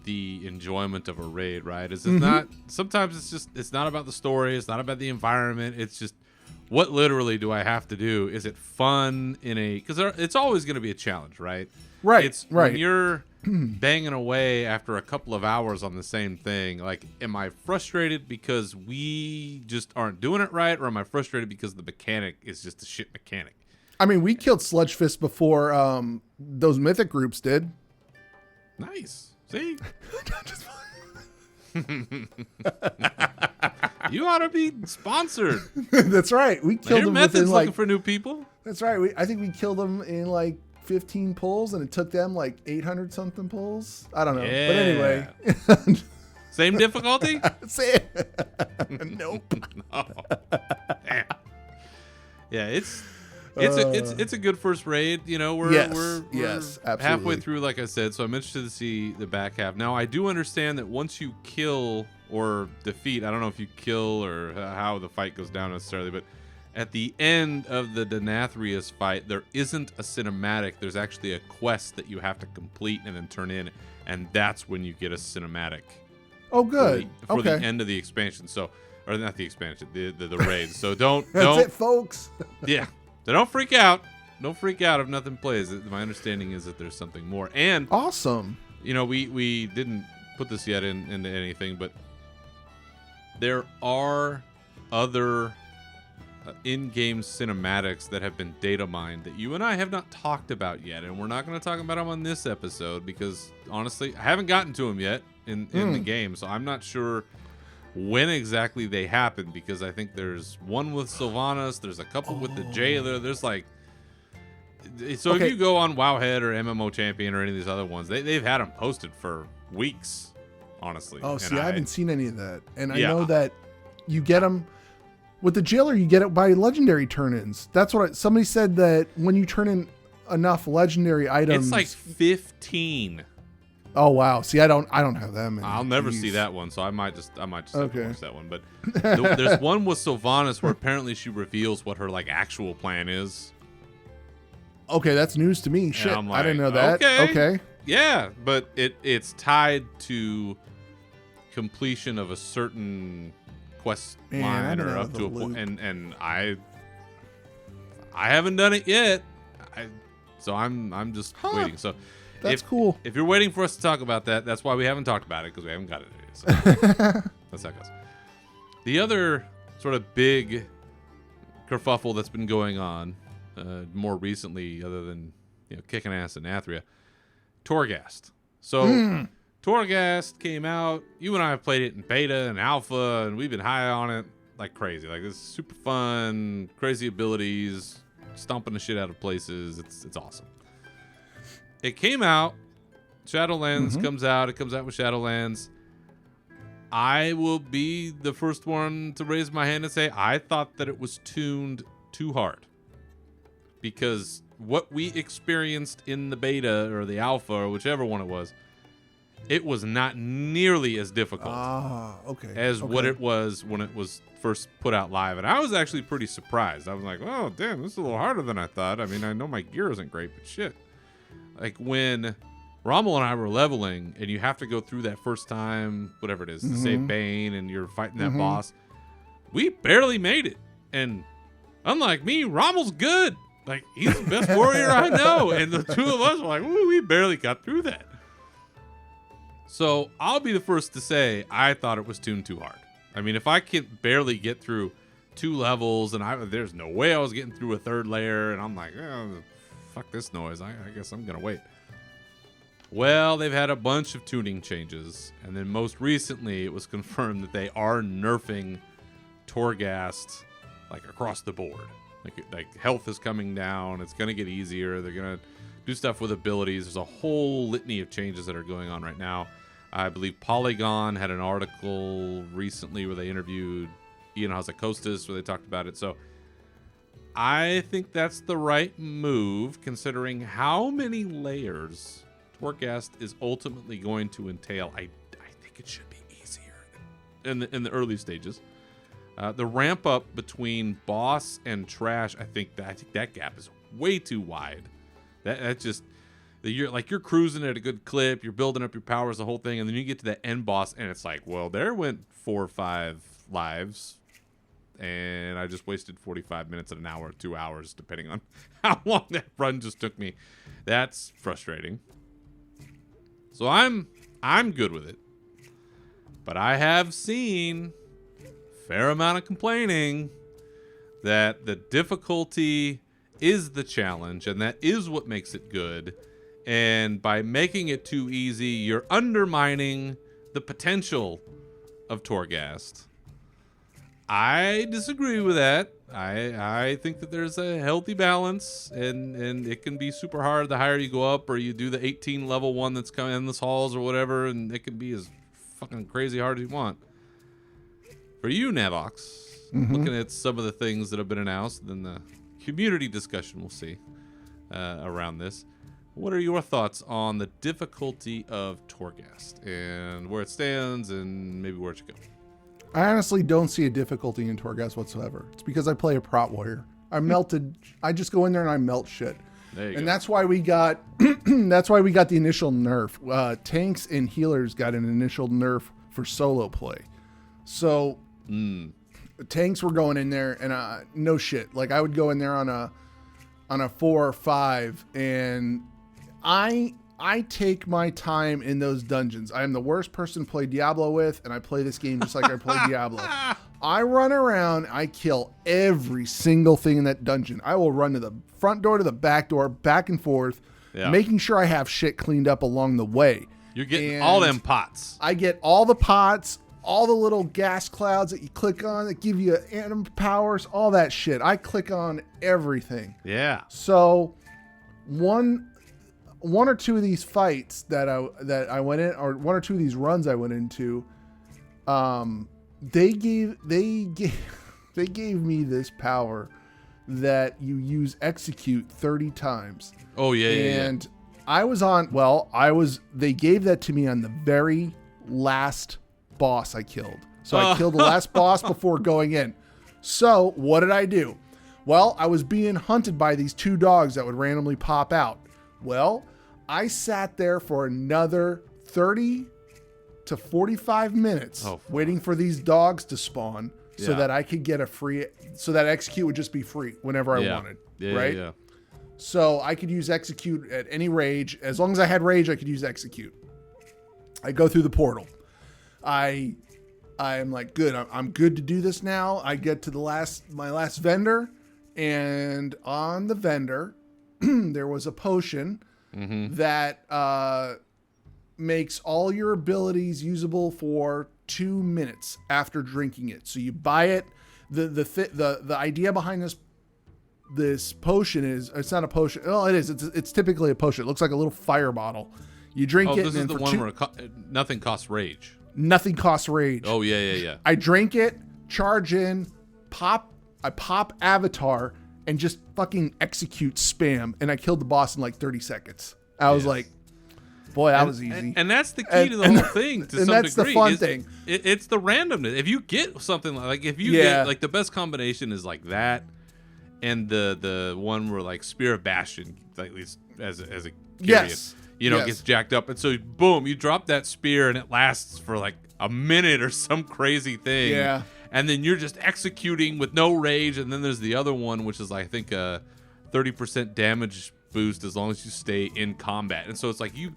the enjoyment of a raid, right? Is it's not sometimes it's not about the story, it's not about the environment, it's just what literally do I have to do? Is it fun because it's always going to be a challenge, right? right, It's right. when you're banging away after a couple of hours on the same thing, like, am I frustrated because we just aren't doing it right, or am I frustrated because the mechanic is just a shit mechanic? I mean, we killed Sludge Fist before those mythic groups did. Nice. See? You ought to be sponsored. That's right. We killed Your them method's within looking for new people. That's right. I think we killed them in like 15 pulls, and it took them like 800 something pulls. I don't know. Yeah. But anyway. Same difficulty? Say it. Nope. No. Damn. Yeah, it's a good first raid. We're yes, halfway absolutely. through, like I said, so I'm interested to see the back half. Now, I do understand that once you kill or defeat, I don't know if you kill or how the fight goes down necessarily, but at the end of the Denathrius fight, there isn't a cinematic. There's actually a quest that you have to complete and then turn in, and that's when you get a cinematic. Oh, good. For the Okay. end of the expansion. So, or not the expansion, the raid. So don't That's it, folks. yeah. So don't freak out. Don't freak out if nothing plays. My understanding is that there's something more. And Awesome. we didn't put this yet into anything, but there are other in-game cinematics that have been data mined that you and I have not talked about yet, and we're not going to talk about them on this episode because honestly, I haven't gotten to them yet in the game, so I'm not sure when exactly they happen, because I think there's one with Sylvanas, there's a couple with the Jailer, there's like, so Okay. if you go on Wowhead or MMO Champion or any of these other ones, they've had them posted for weeks, honestly. Oh, And see, I haven't seen any of that. And I Yeah. know that you get them with the Jailer, you get it by legendary turn-ins. That's what somebody said, that when you turn in enough legendary items. It's like 15. Oh wow! See, I don't have them. I'll never see that one, so I might just have to Okay. watch that one. But there's one with Sylvanas where apparently she reveals what her like actual plan is. Okay, that's news to me. Shit, I'm I didn't know like, that. okay. Okay. Yeah, but it's tied to completion of a certain quest Man, I've line been or out up of to the a point, loop. and I haven't done it yet. So I'm just waiting. So That's cool. If you're waiting for us to talk about that, that's why we haven't talked about it, because we haven't got it yet. So that's how it goes. The other sort of big kerfuffle that's been going on more recently, other than kicking ass in Athria, Torghast. So Torghast came out. You and I have played it in beta and alpha, and we've been high on it like crazy. Like, it's super fun, crazy abilities, stomping the shit out of places. It's awesome. It came out. Shadowlands comes out. It comes out with Shadowlands. I will be the first one to raise my hand and say I thought that it was tuned too hard, because what we experienced in the beta or the alpha or whichever one it was not nearly as difficult Okay. as what it was when it was first put out live. And I was actually pretty surprised. I was like, oh, damn, this is a little harder than I thought. I mean, I know my gear isn't great, but shit. Like, when Rommel and I were leveling, and you have to go through that first time, whatever it is, to save Bane, and you're fighting that boss, we barely made it. And unlike me, Rommel's good. Like, he's the best warrior I know. And the two of us were like, ooh, we barely got through that. So I'll be the first to say I thought it was tuned too hard. I mean, if I can barely get through 2 levels, and there's no way I was getting through a 3rd layer, and I'm like, oh, fuck this noise. I guess I'm going to wait. Well, they've had a bunch of tuning changes, and then most recently it was confirmed that they are nerfing Torghast like across the board. Like health is coming down. It's going to get easier. They're going to do stuff with abilities. There's a whole litany of changes that are going on right now. I believe Polygon had an article recently where they interviewed Ian Hazzakostas where they talked about it. So I think that's the right move considering how many layers Torghast is ultimately going to entail. I think it should be easier in the early stages. The ramp up between boss and trash, I think that gap is way too wide. That's just you're cruising at a good clip, you're building up your powers, the whole thing, and then you get to that end boss, and it's like, well, there went 4 or 5 lives, and I just wasted 45 minutes and an hour, 2 hours, depending on how long that run just took me. That's frustrating. So I'm good with it, but I have seen fair amount of complaining that the difficulty is the challenge and that is what makes it good, and by making it too easy you're undermining the potential of Torghast. I disagree with that. I think that there's a healthy balance, and it can be super hard the higher you go up, or you do the 18 level one that's coming in this halls or whatever, and it can be as fucking crazy hard as you want. For you, Navox, looking at some of the things that have been announced, and the community discussion we'll see around this, what are your thoughts on the difficulty of Torghast and where it stands and maybe where it should go? I honestly don't see a difficulty in Torghast whatsoever. It's because I play a prot warrior. I just go in there and I melt shit. There you and go. That's why we got the initial nerf. Tanks and healers got an initial nerf for solo play. So tanks were going in there and no shit. Like I would go in there on a 4 or 5, and I take my time in those dungeons. I am the worst person to play Diablo with, and I play this game just like I play Diablo. I run around, I kill every single thing in that dungeon. I will run to the front door to the back door, back and forth, making sure I have shit cleaned up along the way. You're getting all them pots. I get all the pots, all the little gas clouds that you click on that give you anim powers, all that shit. I click on everything. Yeah. So one or two of these fights that I went in, or one or two of these runs I went into, they gave me this power that you use execute 30 times. Oh yeah. And they gave that to me on the very last boss I killed. So I killed the last boss before going in. So what did I do? Well, I was being hunted by these 2 dogs that would randomly pop out. Well, I sat there for another 30 to 45 minutes waiting for these dogs to spawn so that I could get so that execute would just be free whenever I wanted. Right? Yeah. So I could use execute at any rage. As long as I had rage, I could use execute. I go through the portal. I'm like, good. I'm good to do this now. I get to my last vendor, and on the vendor, there was a potion that makes all your abilities usable for 2 minutes after drinking it. So you buy it. The idea behind this potion is, it's not a potion. Oh, it is. It's typically a potion. It looks like a little fire bottle. You drink it. This is the one where nothing costs rage. Nothing costs rage. Oh yeah. I drink it, charge in, I pop avatar, and just fucking execute spam, and I killed the boss in like 30 seconds. I was like, boy, that was easy. And that's the key to the whole thing. To some that's degree, the fun thing. It's the randomness. If you get something like if you get like the best combination is like that, and the one where like Spear of Bastion, like at least as a period, gets jacked up, and so boom, you drop that spear, and it lasts for like a minute or some crazy thing. Yeah. And then you're just executing with no rage, and then there's the other one, which is I think a 30% damage boost as long as you stay in combat. And so it's like you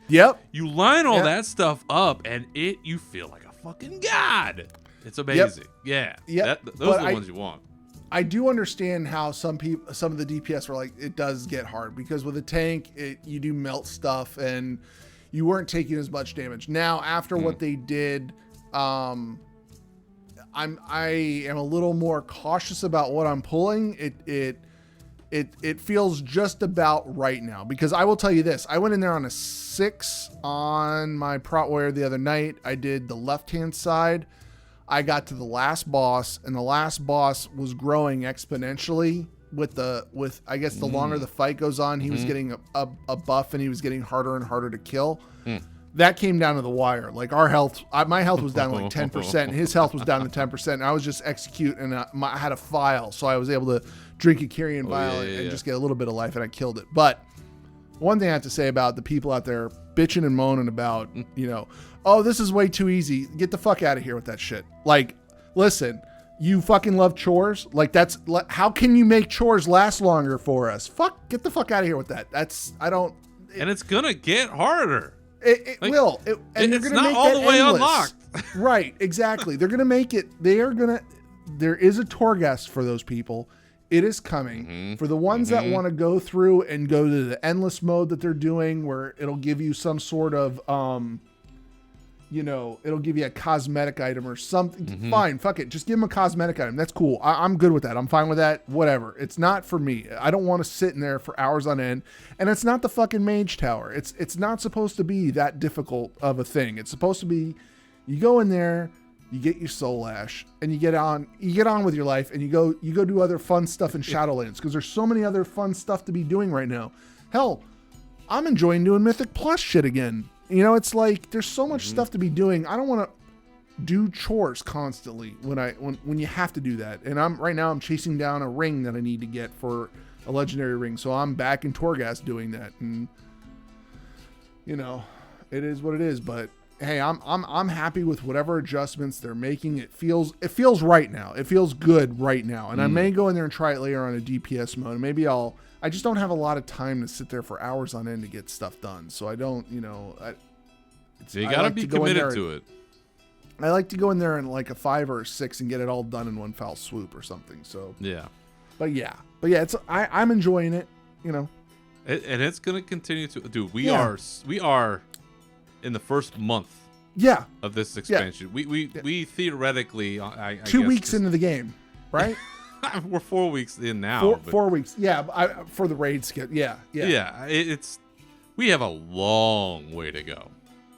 line all that stuff up, and you feel like a fucking god. It's amazing. Yeah. Those are the ones you want. I do understand how some of the DPS were like, it does get hard because with a tank, you do melt stuff and you weren't taking as much damage. Now, after what they did, I am a little more cautious about what I'm pulling. It feels just about right now, because I will tell you this. I went in there on a 6 on my Prot Warrior the other night. I did the left-hand side. I got to the last boss, and the last boss was growing exponentially with I guess the longer the fight goes on, he was getting a buff, and he was getting harder and harder to kill. That came down to the wire. Like our health, my health was down to like 10%. His health was down to 10%. And I was just executing, and I had a file, so I was able to drink a Kyrian vial and just get a little bit of life, and I killed it. But one thing I have to say about the people out there bitching and moaning about, oh, this is way too easy. Get the fuck out of here with that shit. Like, listen, you fucking love chores. Like, how can you make chores last longer for us? Get the fuck out of here with that. And it's gonna get harder. It will. And it's not all the way unlocked. Right, exactly. They're going to make it. There is a Torghast for those people. It is coming. For the ones that want to go through and go to the endless mode that they're doing, where it'll give you some sort of, it'll give you a cosmetic item or something. Fine, fuck it. Just give them a cosmetic item. That's cool. I'm good with that. I'm fine with that. Whatever. It's not for me. I don't want to sit in there for hours on end. And it's not the fucking mage tower. It's not supposed to be that difficult of a thing. It's supposed to be, you go in there, you get your soul ash, and you get on with your life, and you go do other fun stuff in Shadowlands, because there's so many other fun stuff to be doing right now. Hell, I'm enjoying doing Mythic Plus shit again. It's like there's so much stuff to be doing. I don't want to do chores constantly when you have to do that. And I'm chasing down a ring that I need to get for a legendary ring. So I'm back in Torghast doing that. And it is what it is. But hey, I'm happy with whatever adjustments they're making. It feels right now. It feels good right now. And I may go in there and try it later on a DPS mode. And maybe I just don't have a lot of time to sit there for hours on end to get stuff done. So I don't, you gotta be committed to it. I like to go in there in like a 5 or a 6 and get it all done in one foul swoop or something. So yeah, but yeah, I'm enjoying it. And it's gonna continue to. Dude, we are in the first month. Yeah. Of this expansion, we theoretically, 2 weeks into the game, right? We're 4 weeks in now. 4 weeks, yeah. For the raid skip, yeah. We have a long way to go.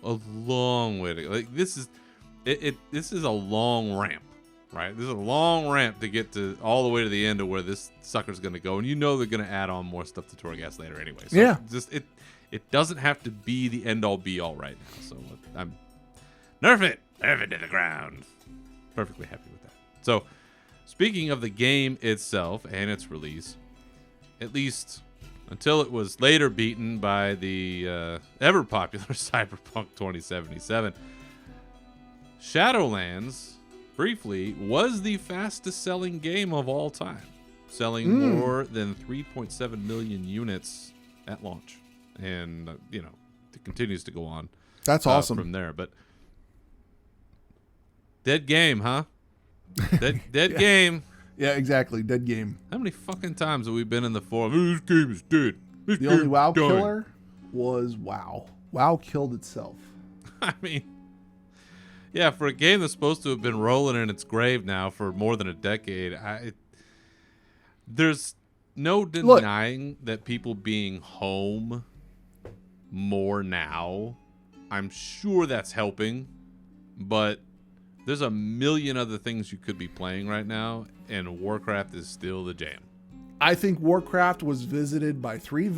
A long way to go. Like this is a long ramp, right? This is a long ramp to get to all the way to the end of where this sucker's going to go, and they're going to add on more stuff to Torghast later anyway. So just it doesn't have to be the end all be all right now. So I'm nerf it to the ground. Perfectly happy with that. So. Speaking of the game itself and its release, at least until it was later beaten by the ever-popular Cyberpunk 2077, Shadowlands, briefly, was the fastest-selling game of all time, selling more than 3.7 million units at launch. And, it continues to go on. That's awesome. From there. But dead game, huh? Dead game. Yeah, exactly. Dead game. How many fucking times have we been in the forum? This game is dead. The only WoW killer was WoW. WoW killed itself. I mean, yeah, for a game that's supposed to have been rolling in its grave now for more than a decade, there's no denying that people being home more now, I'm sure that's helping, but there's a million other things you could be playing right now, and Warcraft is still the jam. I think Warcraft was visited by three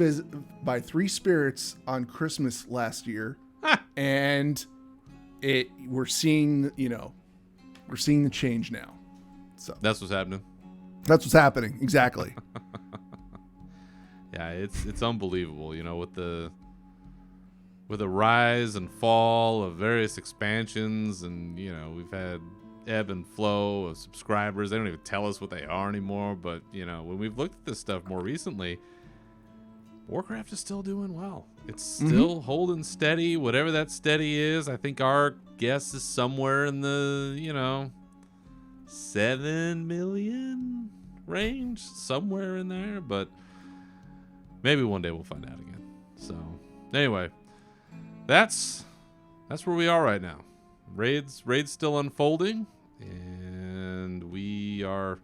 spirits on Christmas last year, and we're seeing the change now. So that's what's happening. That's what's happening. Exactly. Yeah, it's unbelievable. With the rise and fall of various expansions, and we've had ebb and flow of subscribers. They don't even tell us what they are anymore. But when we've looked at this stuff more recently, Warcraft is still doing well. It's still holding steady, whatever that steady is. I think our guess is somewhere in the 7 million range, somewhere in there. But maybe one day we'll find out again. So anyway. That's where we are right now. Raid's still unfolding, we are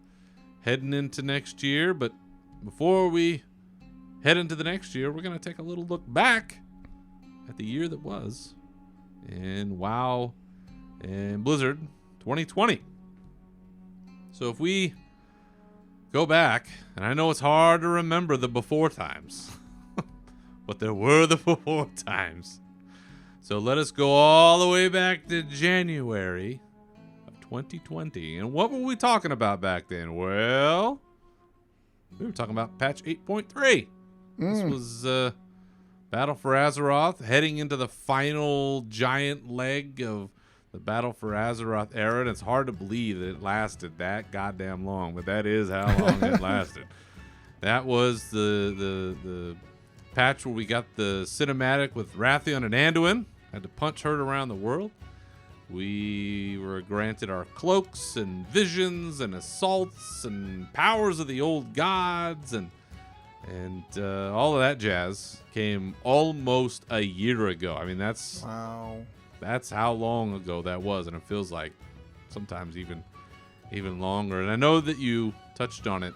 heading into next year. But before we head into the next year, we're going to take a little look back at the year that was in WoW and Blizzard 2020. So if we go back, and I know it's hard to remember the before times, but there were the before times. So let us go all the way back to January of 2020. And what were we talking about back then? Well, we were talking about patch 8.3. This was Battle for Azeroth, heading into the final giant leg of the Battle for Azeroth era. And it's hard to believe that it lasted that goddamn long, but that is how long it lasted. That was the patch where we got the cinematic with Wrathion and Anduin. Had to punch her around the world. We were granted our cloaks and visions and assaults and powers of the old gods and all of that jazz came almost a year ago. I mean, that's how long ago that was, and it feels like sometimes even longer. And I know that you touched on it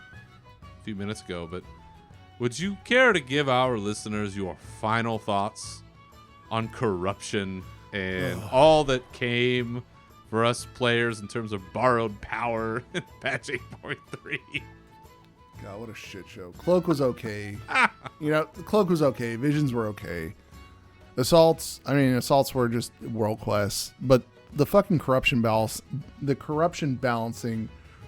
a few minutes ago, but would you care to give our listeners your final thoughts on corruption and all that came for us players in terms of borrowed power in patch 8.3? God, what a shit show. Cloak was okay. The Cloak was okay. Visions were okay. Assaults were just world class. But the fucking corruption balancing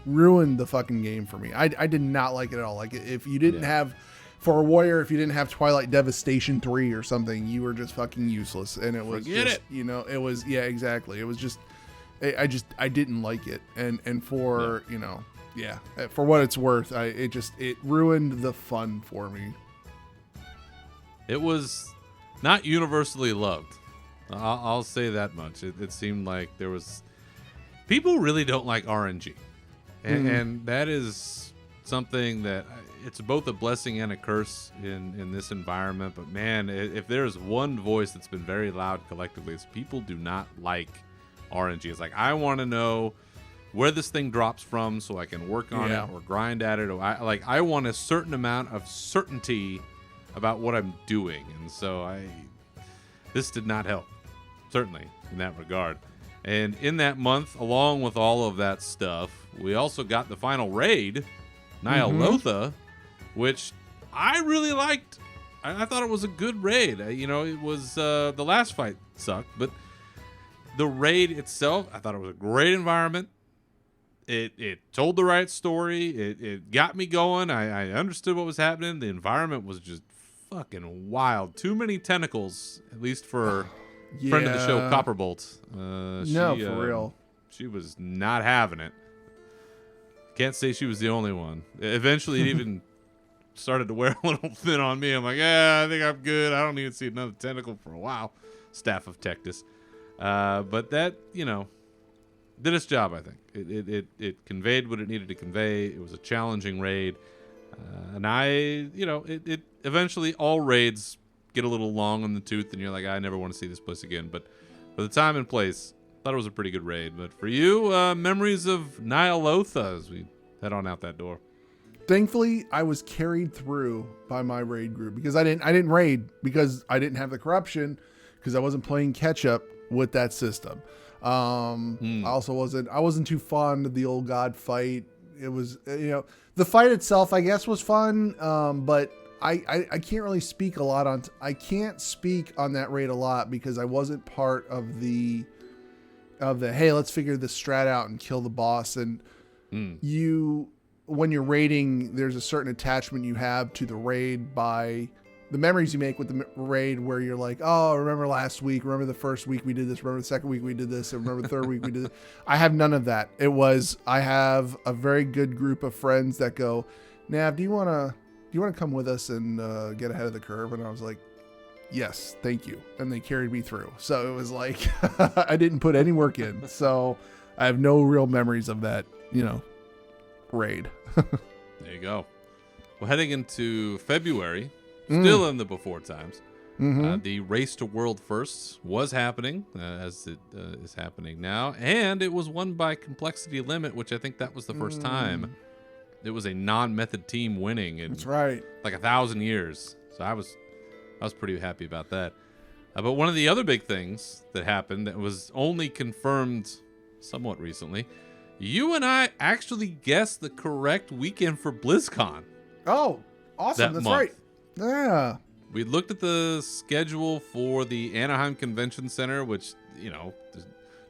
ruined the fucking game for me. I did not like it at all. Like, if you didn't have, for a warrior, if you didn't have Twilight Devastation 3 or something, you were just fucking useless. And it was it was, exactly. It was just, I didn't like it. And for, for what it's worth, it ruined the fun for me. It was not universally loved. I'll say that much. It seemed like there was, people really don't like RNG. And that is something that it's both a blessing and a curse in this environment. But man, if there's one voice that's been very loud collectively, it's people do not like RNG. It's like, I want to know where this thing drops from so I can work on it or grind at it. Or I want a certain amount of certainty about what I'm doing. And so this did not help, certainly in that regard. And in that month, along with all of that stuff, we also got the final raid, Nyalotha, which I really liked. I thought it was a good raid. It was the last fight sucked, but the raid itself, I thought it was a great environment. It told the right story. It got me going. I understood what was happening. The environment was just fucking wild. Too many tentacles, at least for friend of the show, Copperbolt. For real. She was not having it. Can't say she was the only one. Eventually, it even started to wear a little thin on me. I'm like, I think I'm good. I don't even see another tentacle for a while. Staff of Tectus. But that, did its job, I think. It conveyed what it needed to convey. It was a challenging raid. And it eventually, all raids get a little long in the tooth, and you're like, I never want to see this place again. But for the time and place, thought it was a pretty good raid. But for you, memories of Nyalotha as we head on out that door. Thankfully, I was carried through by my raid group because I didn't raid because I didn't have the corruption because I wasn't playing catch up with that system. I also wasn't too fond of the old god fight. It was, the fight itself, I guess, was fun. But I can't really speak I can't speak on that raid a lot because I wasn't part of the, hey, let's figure this strat out and kill the boss. And when you're raiding, there's a certain attachment you have to the raid by the memories you make with the raid, where you're like, oh, remember last week, remember the first week we did this, remember the second week we did this, and remember the third week we did this. I have none of that. I have a very good group of friends that go, Nav, do you want to come with us and get ahead of the curve? And I was like, yes, thank you. And they carried me through. So it was like, I didn't put any work in. So I have no real memories of that, raid. There you go. Well, heading into February, still in the before times, The race to world firsts was happening, as it is happening now, and it was won by Complexity Limit, which I think that was the first time it was a non-method team winning in That's right. like 1,000 years. So I was pretty happy about that. But one of the other big things that happened that was only confirmed somewhat recently, you and I actually guessed the correct weekend for BlizzCon. Oh, awesome. That's right. Yeah. We looked at the schedule for the Anaheim Convention Center, which, there's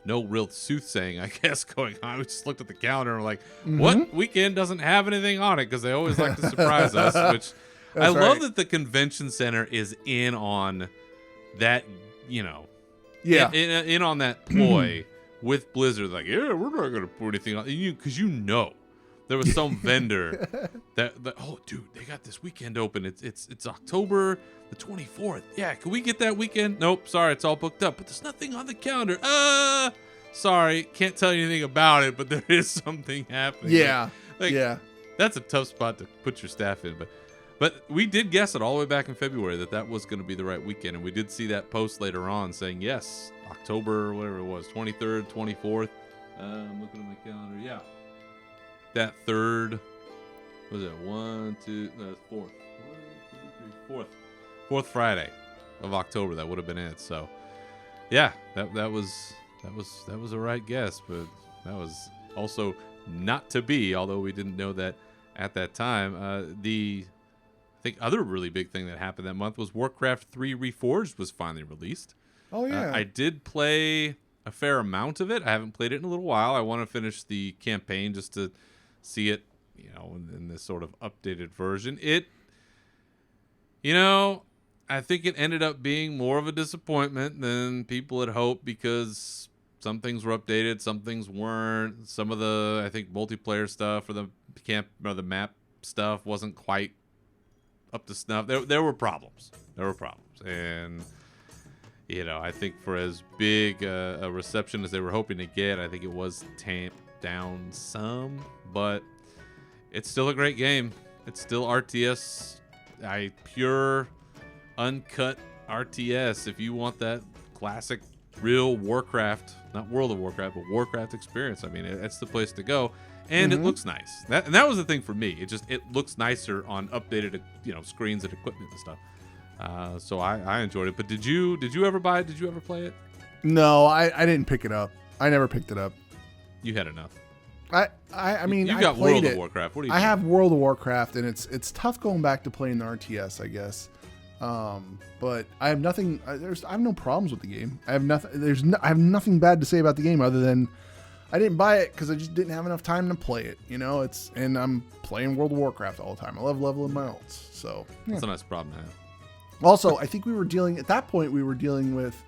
no real soothsaying, I guess, going on. We just looked at the calendar and we're like, what weekend doesn't have anything on it? Because they always like to surprise us, which I love that the convention center is in on that, in on that ploy with Blizzard. Like, yeah, we're not going to put anything on you, because there was some vendor that, oh, dude, they got this weekend open. It's October the 24th. Yeah, can we get that weekend? Nope, sorry, it's all booked up. But there's nothing on the calendar. Sorry, can't tell you anything about it, but there is something happening. Yeah, yeah. That's a tough spot to put your staff in. But we did guess it all the way back in February that was going to be the right weekend. And we did see that post later on saying, yes, October, whatever it was, 23rd, 24th. I'm looking at my calendar. Yeah. That third, what was it? Fourth Friday of October. That would have been it. So, yeah, that was a right guess, but that was also not to be. Although we didn't know that at that time. I think other really big thing that happened that month was Warcraft 3 Reforged was finally released. Oh yeah, I did play a fair amount of it. I haven't played it in a little while. I want to finish the campaign just to see it, in this sort of updated version. I think it ended up being more of a disappointment than people had hoped, because some things were updated, some things weren't. Some of the, I think, multiplayer stuff or the the map stuff wasn't quite up to snuff. There were problems. And I think for as big a reception as they were hoping to get, I think it was tamped down some, but it's still a great game. It's still RTS, pure, uncut RTS. If you want that classic, real Warcraft, not World of Warcraft, but Warcraft experience, I mean, it's the place to go. And it looks nice. That was the thing for me. It looks nicer on updated, screens and equipment and stuff. So I enjoyed it. But did you ever buy it? Did you ever play it? No, I didn't pick it up. I never picked it up. You had enough. I mean, you got I played World it. of Warcraft. What do you? I have World of Warcraft, and it's tough going back to playing the RTS, I guess. But I have nothing. I have no problems with the game. I have nothing. I have nothing bad to say about the game other than I didn't buy it because I just didn't have enough time to play it. And I'm playing World of Warcraft all the time. I love leveling my alts. So yeah. That's a nice problem to have. Also, I think at that point we were dealing with.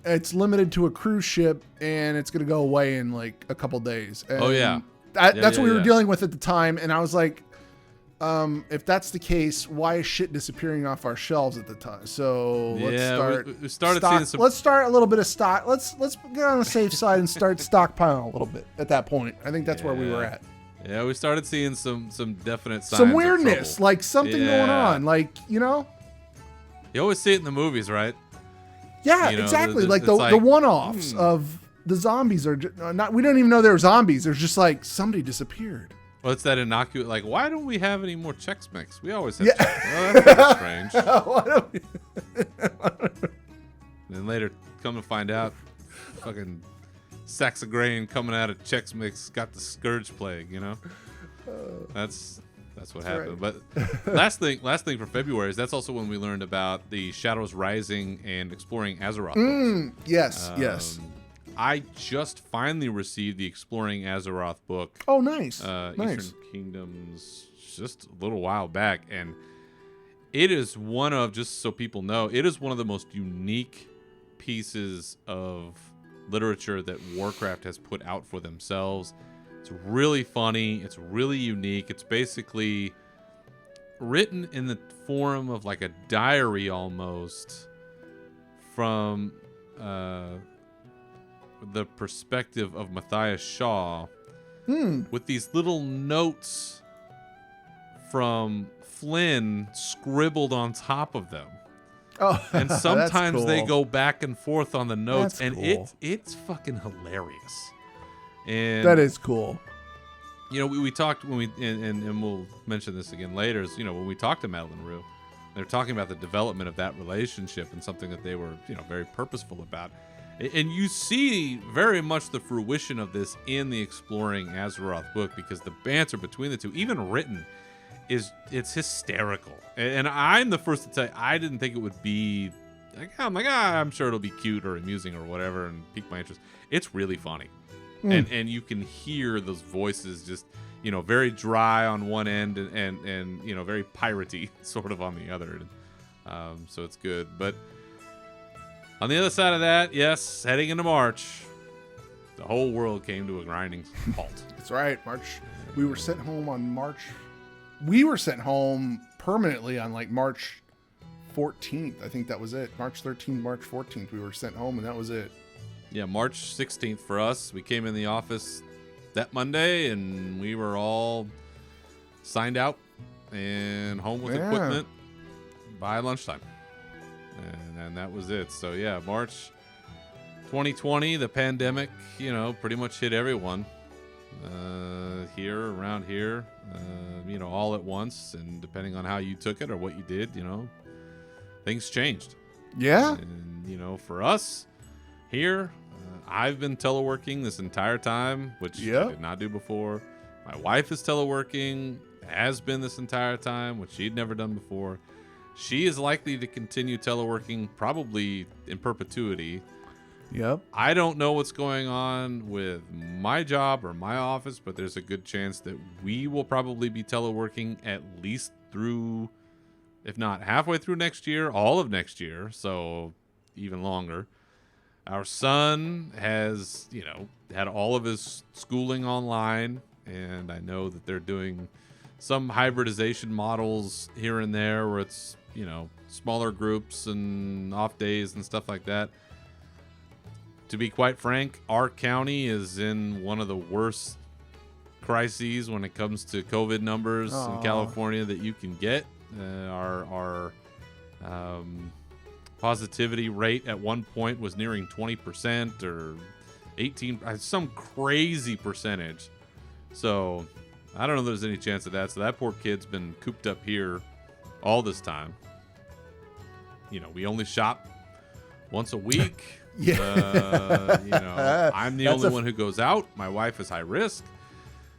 It's limited to a cruise ship, and it's going to go away in like a couple days. And oh yeah. That's what we were dealing with at the time, and I was like, if that's the case, why is shit disappearing off our shelves at the time? So let's let's start a little bit of stock. Let's get on the safe side and start stockpiling a little bit at that point. I think that's where we were at. Yeah, we started seeing some definite signs. Some weirdness, like something going on, like You always see it in the movies, right? Yeah, exactly. The one-offs of the zombies are not. We don't even know they're zombies. There's just like somebody disappeared. Well, it's that innocuous. Like, why don't we have any more Chex Mix? We always have. Well, that's strange. Why don't we? And then later, come to find out, fucking sacks of grain coming out of Chex Mix got the scourge plague. That's what happened. Right. But last thing for February is that's also when we learned about the Shadows Rising and Exploring Azeroth books. Yes. I just finally received the Exploring Azeroth book. Oh, nice. Eastern Kingdoms just a little while back, and it is one of, just so people know, it is one of the most unique pieces of literature that Warcraft has put out for themselves. It's really funny. It's really unique. It's basically written in the form of like a diary almost from the perspective of Matthias Shaw with these little notes from Flynn scribbled on top of them. Oh, And sometimes that's they cool. go back and forth on the notes, That's and cool. it's fucking hilarious. And That is cool. you know, we talked when we and we'll mention this again later. Is, you know, when we talked to Madeline Rue, they're talking about the development of that relationship and something that they were, you know, very purposeful about. And you see very much the fruition of this in the Exploring Azeroth book, because the banter between the two, even written, it's hysterical. And I'm the first to tell you, I didn't think it would be like, I'm sure it'll be cute or amusing or whatever and pique my interest. It's really funny. And you can hear those voices just, you know, very dry on one end and you know, very piratey sort of on the other. So it's good. But on the other side of that, yes, heading into March, the whole world came to a grinding halt. That's right. We were sent home on March. We were sent home permanently on like March 14th. I think that was it. March 13th, March 14th. We were sent home, and that was it. Yeah, March 16th for us. We came in the office that Monday, and we were all signed out and home with equipment by lunchtime. And that was it. So, yeah, March 2020, the pandemic, you know, pretty much hit everyone around here, you know, all at once. And depending on how you took it or what you did, you know, things changed. Yeah. And, you know, for us here, I've been teleworking this entire time, which I did not do before. My wife is teleworking, has been this entire time, which she'd never done before. She is likely to continue teleworking probably in perpetuity. Yep. I don't know what's going on with my job or my office, but there's a good chance that we will probably be teleworking at least through, if not halfway through next year, all of next year, so even longer. Our son has, you know, had all of his schooling online, and I know that they're doing some hybridization models here and there where it's, you know, smaller groups and off days and stuff like that. To be quite frank, our county is in one of the worst crises when it comes to COVID numbers in California that you can get. Our positivity rate at one point was nearing 20% or 18, some crazy percentage. So I don't know if there's any chance of that. So that poor kid's been cooped up here all this time. You know, we only shop once a week. You know, I'm the only one who goes out. My wife is high risk.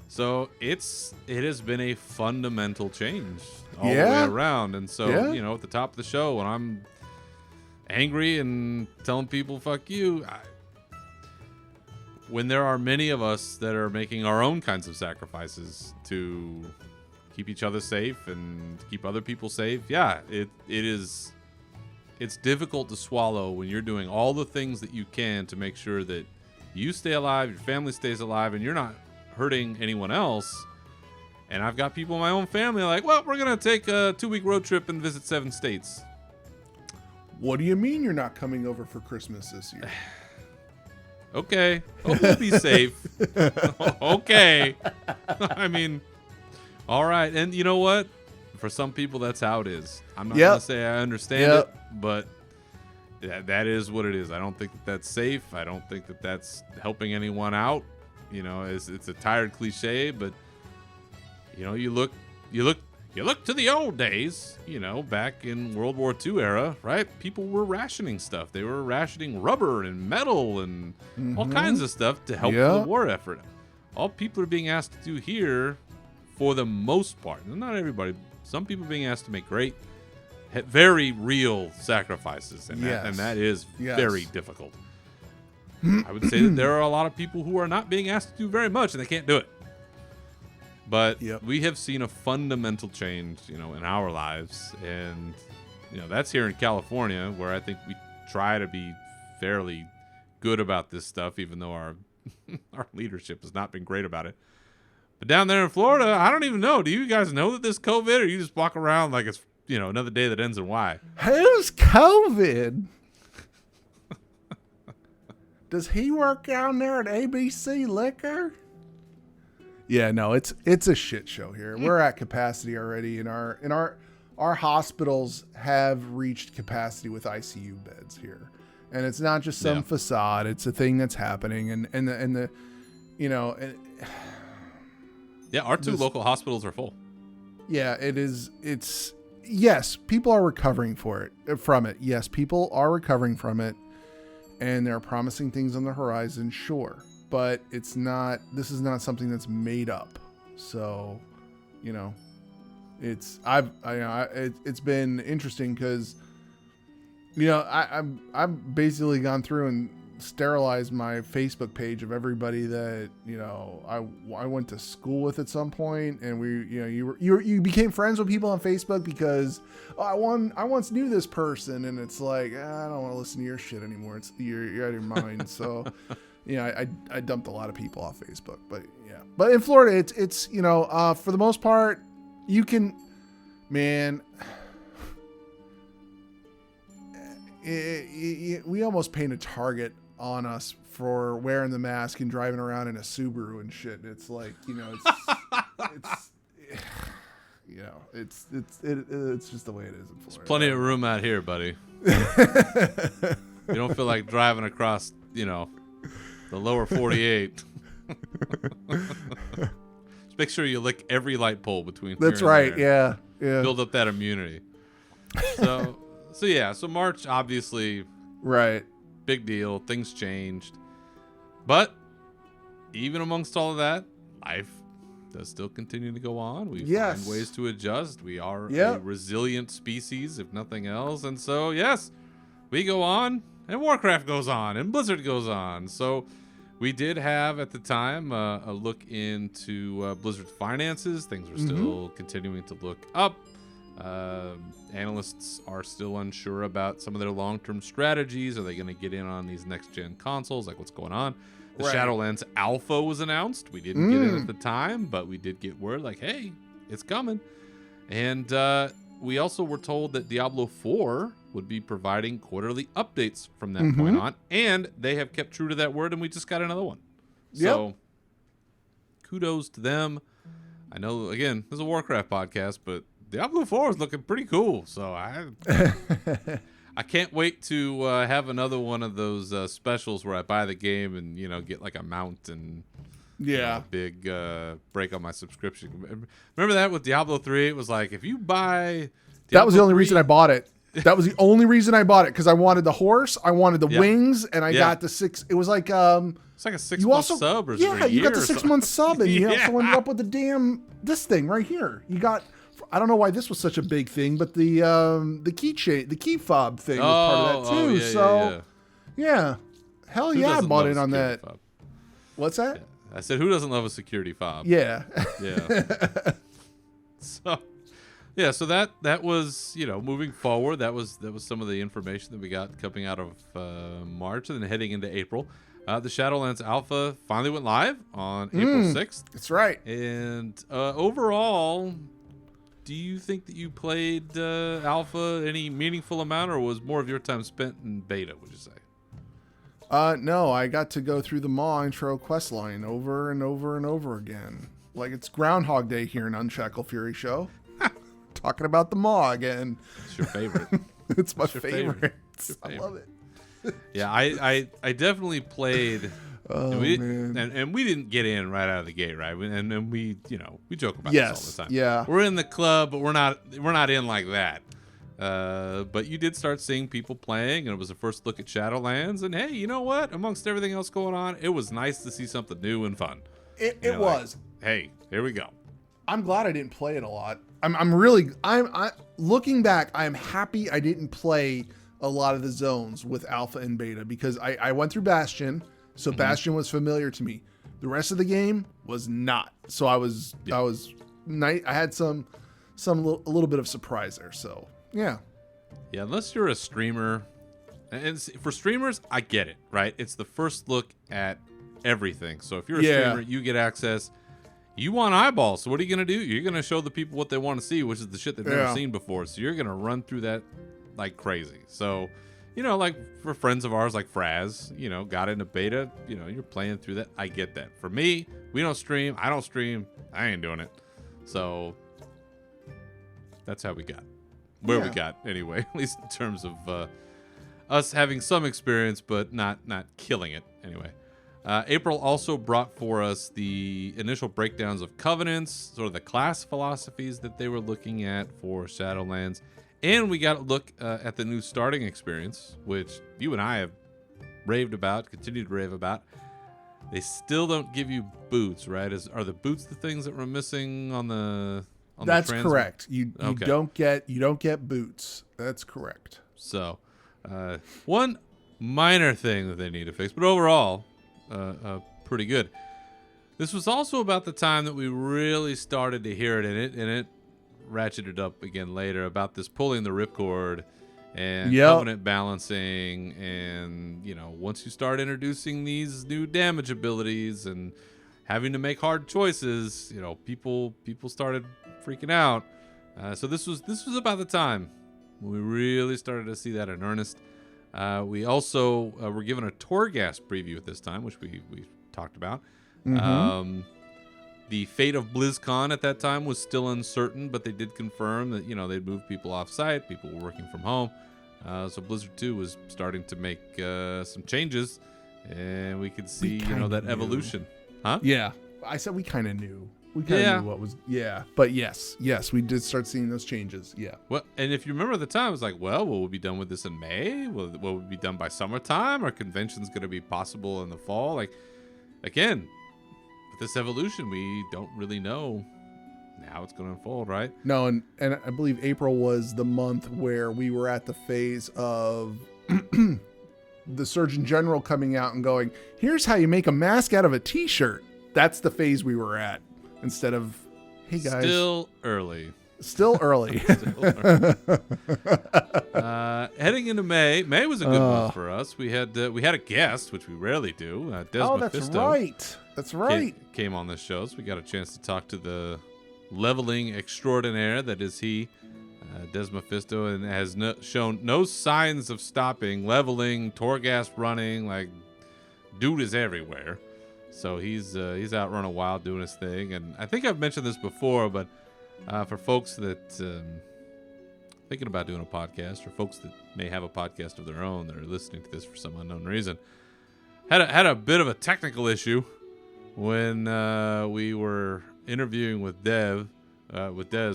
So it has been a fundamental change all the way around. And so, you know, at the top of the show, when I'm angry and telling people, fuck you, when there are many of us that are making our own kinds of sacrifices to keep each other safe and keep other people safe, it's difficult to swallow when you're doing all the things that you can to make sure that you stay alive, your family stays alive, and you're not hurting anyone else. And I've got people in my own family like, well, we're going to take a 2-week road trip and visit 7 states. What do you mean you're not coming over for Christmas this year? Okay. Hope we'll be safe. Okay. I mean, all right. And you know what? For some people, that's how it is. I'm not going to say I understand it, but that is what it is. I don't think that that's safe. I don't think that that's helping anyone out. You know, it's a tired cliche, but you know, you look to the old days, you know, back in World War II era, right? People were rationing stuff. They were rationing rubber and metal and all kinds of stuff to help the war effort. All people are being asked to do here, for the most part, not everybody, some people are being asked to make very real sacrifices, and that is very difficult. I would say that there are a lot of people who are not being asked to do very much, and they can't do it. But we have seen a fundamental change, you know, in our lives, and you know, that's here in California, where I think we try to be fairly good about this stuff, even though our leadership has not been great about it. But down there in Florida, I don't even know. Do you guys know that there's COVID, or you just walk around like it's, you know, another day that ends in Y? Who's COVID? Does he work down there at ABC Liquor? Yeah, no, it's a shit show here. We're at capacity already, and our hospitals have reached capacity with ICU beds here, and it's not just some facade. It's a thing that's happening, and the you know. Yeah, our two local hospitals are full. Yeah, it is. It's yes, people are recovering from it. Yes, people are recovering from it, and they're promising things on the horizon. Sure. But it's not. This is not something that's made up. So, it's it's been interesting because, I've basically gone through and sterilized my Facebook page of everybody that I went to school with at some point, and you became friends with people on Facebook because I once knew this person, and it's like I don't want to listen to your shit anymore. You're out of your mind. So. I dumped a lot of people off Facebook, but in Florida, it's for the most part, you can, man, we almost paint a target on us for wearing the mask and driving around in a Subaru and shit. It's like, it's just the way it is in Florida. There's plenty of room out here, buddy. You don't feel like driving across, the lower 48. Just make sure you lick every light pole between. That's right. Yeah. Build up that immunity. So March, obviously, right. Big deal. Things changed, but even amongst all of that, life does still continue to go on. We find ways to adjust. We are a resilient species, if nothing else, and so yes, we go on. And Warcraft goes on, and Blizzard goes on. So we did have, at the time, a look into Blizzard's finances. Things are still continuing to look up. Analysts are still unsure about some of their long-term strategies. Are they going to get in on these next-gen consoles? Like, what's going on? The Shadowlands Alpha was announced. We didn't get it at the time, but we did get word, like, hey, it's coming. And we also were told that Diablo 4 would be providing quarterly updates from that point on, and they have kept true to that word, and we just got another one. So, kudos to them. I know, again, this is a Warcraft podcast, but Diablo 4 is looking pretty cool, so I can't wait to have another one of those specials where I buy the game and, get like a mount and a big break on my subscription. Remember that with Diablo 3? It was like, if you buy Diablo that was the only reason I bought it. That was the only reason I bought it, because I wanted the horse, I wanted the wings, and I got the 6. It was like it's like a 6-month sub, or you got the 6-month sub, and you also ended up with this thing right here. You got, I don't know why this was such a big thing, but the keychain, the key fob thing was part of that too. Hell yeah, I bought in on that. Fob? What's that? Yeah. I said, who doesn't love a security fob? Yeah. So that was, moving forward, that was some of the information that we got coming out of March, and then heading into April. The Shadowlands Alpha finally went live on April 6th. That's right. And overall, do you think that you played Alpha any meaningful amount, or was more of your time spent in beta, would you say? No, I got to go through the Maw intro quest line over and over and over again. Like it's Groundhog Day here in Unshackled Fury Show. Talking about the Maw again. It's your favorite. It's my favorite. I love it. Yeah, I definitely played. Man. And we didn't get in right out of the gate, right? And we joke about this all the time. Yeah, we're in the club, but we're not in like that. But you did start seeing people playing, and it was the first look at Shadowlands. And hey, you know what? Amongst everything else going on, it was nice to see something new and fun. It was. Like, hey, here we go. I'm glad I didn't play it a lot. I'm looking back, I'm happy I didn't play a lot of the zones with Alpha and Beta, because I went through Bastion, so Bastion was familiar to me. The rest of the game was not. So I had a little bit of surprise there. So yeah, unless you're a streamer, and for streamers, I get it, right? It's the first look at everything. So if you're a streamer, you get access. You want eyeballs, so what are you going to do? You're going to show the people what they want to see, which is the shit they've never seen before. So you're going to run through that like crazy. So like for friends of ours like Fraz, got into beta, you're playing through that. I get that. For me, we don't stream. I don't stream. I ain't doing it. So that's how we got where we got anyway, at least in terms of us having some experience, but not killing it anyway. April also brought for us the initial breakdowns of covenants, sort of the class philosophies that they were looking at for Shadowlands. And we got a look at the new starting experience, which you and I have raved about, continue to rave about. They still don't give you boots, right? Are the boots the things that were missing on the? That's correct. You don't get boots. That's correct. So, one minor thing that they need to fix, but overall, pretty good. This was also about the time that we really started to hear it, and it ratcheted up again later about this pulling the ripcord and covenant balancing, and once you start introducing these new damage abilities and having to make hard choices, people started freaking out. So this was about the time when we really started to see that in earnest. We also were given a Torghast preview at this time, which we talked about. Mm-hmm. The fate of BlizzCon at that time was still uncertain, but they did confirm that, they'd moved people off-site. People were working from home. So Blizzard 2 was starting to make some changes, and we could see, that evolution. Huh? Yeah. I said we kind of knew. We kind of knew what was... Yeah. But yes, we did start seeing those changes. Yeah. Well, and if you remember at the time, it was like, well, will we be done with this in May? Will we be done by summertime? Are conventions going to be possible in the fall? Like, again... With this evolution, we don't really know how it's going to unfold, right? No, and I believe April was the month where we were at the phase of the Surgeon General coming out and going, here's how you make a mask out of a t-shirt. That's the phase we were at, instead of, hey guys. Still early. Heading into May was a good month for us. We had a guest, which we rarely do. Des Mephisto. That's right. Came on this show, so we got a chance to talk to the leveling extraordinaire that is he, Des Mephisto, and has shown no signs of stopping. Leveling, Torghast running, like dude is everywhere. So he's out running wild doing his thing. And I think I've mentioned this before, but for folks that thinking about doing a podcast, or folks that may have a podcast of their own that are listening to this for some unknown reason, had a bit of a technical issue when we were interviewing with Des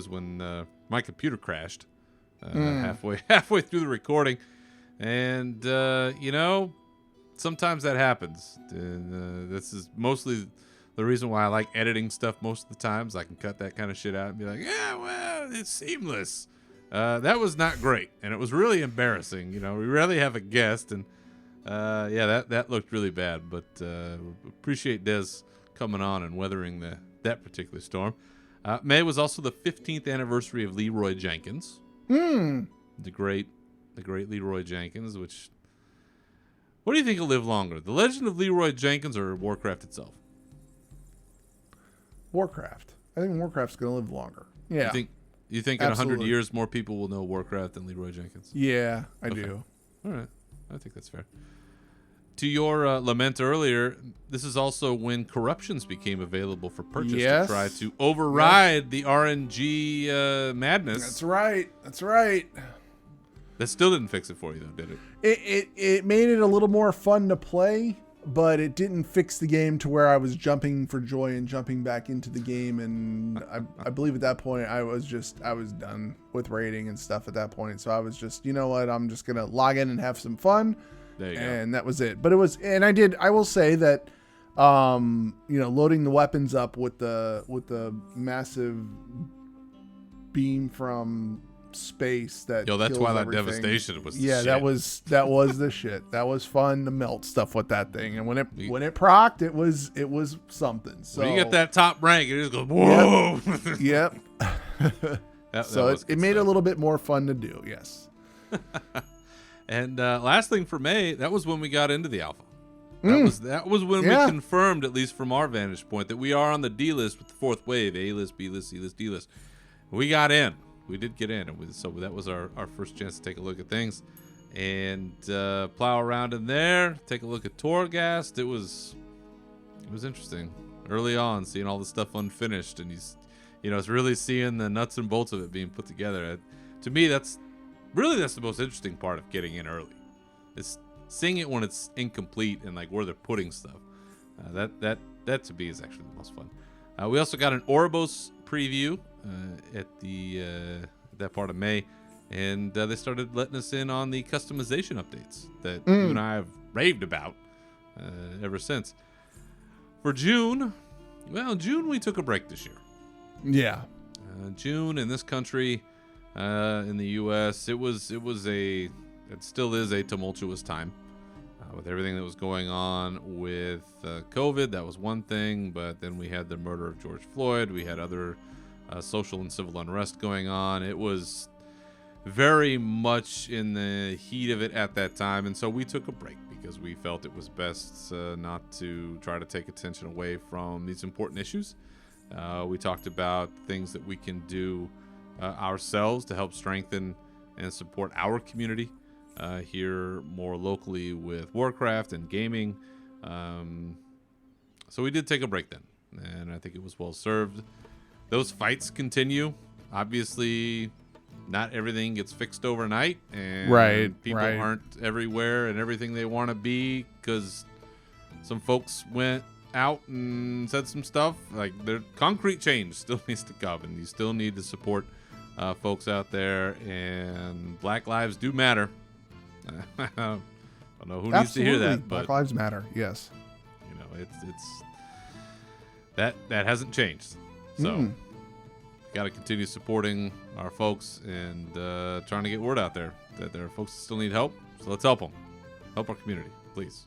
when my computer crashed halfway through the recording, and sometimes that happens. And this is mostly the reason why I like editing stuff most of the times. I can cut that kind of shit out and be like, yeah, well, it's seamless. That was not great, and it was really embarrassing. We rarely have a guest, and that looked really bad. But appreciate Des coming on and weathering that particular storm. May was also the 15th anniversary of Leroy Jenkins. The great Leroy Jenkins. What do you think will live longer, The Legend of Leroy Jenkins or Warcraft itself? Warcraft. I think Warcraft's going to live longer. Yeah. You think in 100 years more people will know Warcraft than Leroy Jenkins? Yeah, I do. All right. I think that's fair. To your lament earlier, this is also when corruptions became available for purchase to try to override the RNG madness. That's right. That still didn't fix it for you, though, did it? It made it a little more fun to play, but it didn't fix the game to where I was jumping for joy and jumping back into the game. And I believe at that point I was done with raiding and stuff at that point. So I was just, you know what, I'm just gonna log in and have some fun. There you go. And that was it. But I will say that, loading the weapons up with the massive beam from space that that's why that everything. Devastation was shit. that was the shit. That was fun to melt stuff with that thing, and when it procced, it was something. So when you get that top rank, it just goes whoa. Yep. So it made it a little bit more fun to do. Yes. And last thing for May, that was when we got into the alpha. That was when we confirmed, at least from our vantage point, that we are on the D list with the fourth wave: A list, B list, C list, D list. We got in. We did get in, so that was our first chance to take a look at things. and plow around in there. Take a look at Torghast. It was interesting early on, seeing all the stuff unfinished, and it's really seeing the nuts and bolts of it being put together. To me, that's the most interesting part of getting in early. It's seeing it when it's incomplete and like where they're putting stuff. That to me is actually the most fun. We also got an Ouroboros preview at that part of May, and they started letting us in on the customization updates that you and I have raved about ever since. For June we took a break this year. Yeah. June in this country, in the U.S., it still is a tumultuous time with everything that was going on with COVID. That was one thing, but then we had the murder of George Floyd. We had other social and civil unrest going on. It was very much in the heat of it at that time, and so we took a break because we felt it was best not to try to take attention away from these important issues. We talked about things that we can do ourselves to help strengthen and support our community here more locally with Warcraft and gaming. So we did take a break then, and I think it was well served. Those fights continue. Obviously, not everything gets fixed overnight, and people aren't everywhere and everything they want to be because some folks went out and said some stuff. Like, their concrete change still needs to come, and you still need to support folks out there, and Black Lives do matter. I don't know who needs to hear that, but Black Lives Matter. Yes, it's that hasn't changed. So got to continue supporting our folks and trying to get word out there that there are folks that still need help. So let's help them, help our community, please.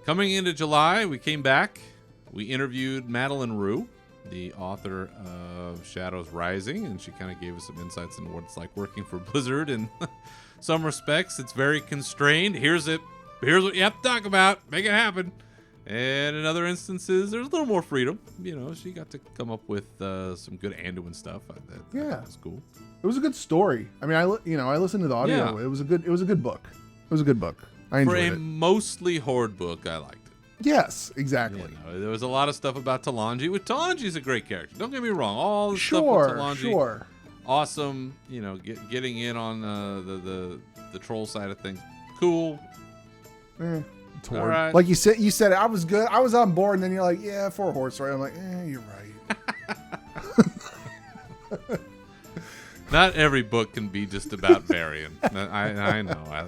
Coming into July, we came back. We interviewed Madeline Rue, the author of Shadows Rising, and she kind of gave us some insights into what it's like working for Blizzard. In some respects, it's very constrained. Here's what you have to talk about. Make it happen. And in other instances, there's a little more freedom. She got to come up with some good Anduin stuff. That was cool. It was a good story. I mean, I listened to the audio. Yeah. It was a good book. I enjoyed it. For a mostly Horde book, I liked it. Yes, exactly. There was a lot of stuff about Talanji. Talanji's a great character. Don't get me wrong. All the stuff with Talanji, awesome. Getting in on the troll side of things, cool. All right. Like you said, I was good. I was on board, and then you're like, yeah, 4 horse, right? I'm like, you're right. Not every book can be just about Varian. I know. I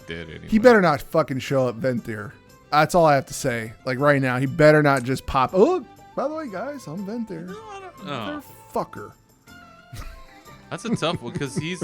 did anyway. He better not fucking show up Ventir. That's all I have to say. Like right now, he better not just pop. Oh, by the way, guys, I'm Ventir. No, I don't know. Motherfucker. That's a tough one because he's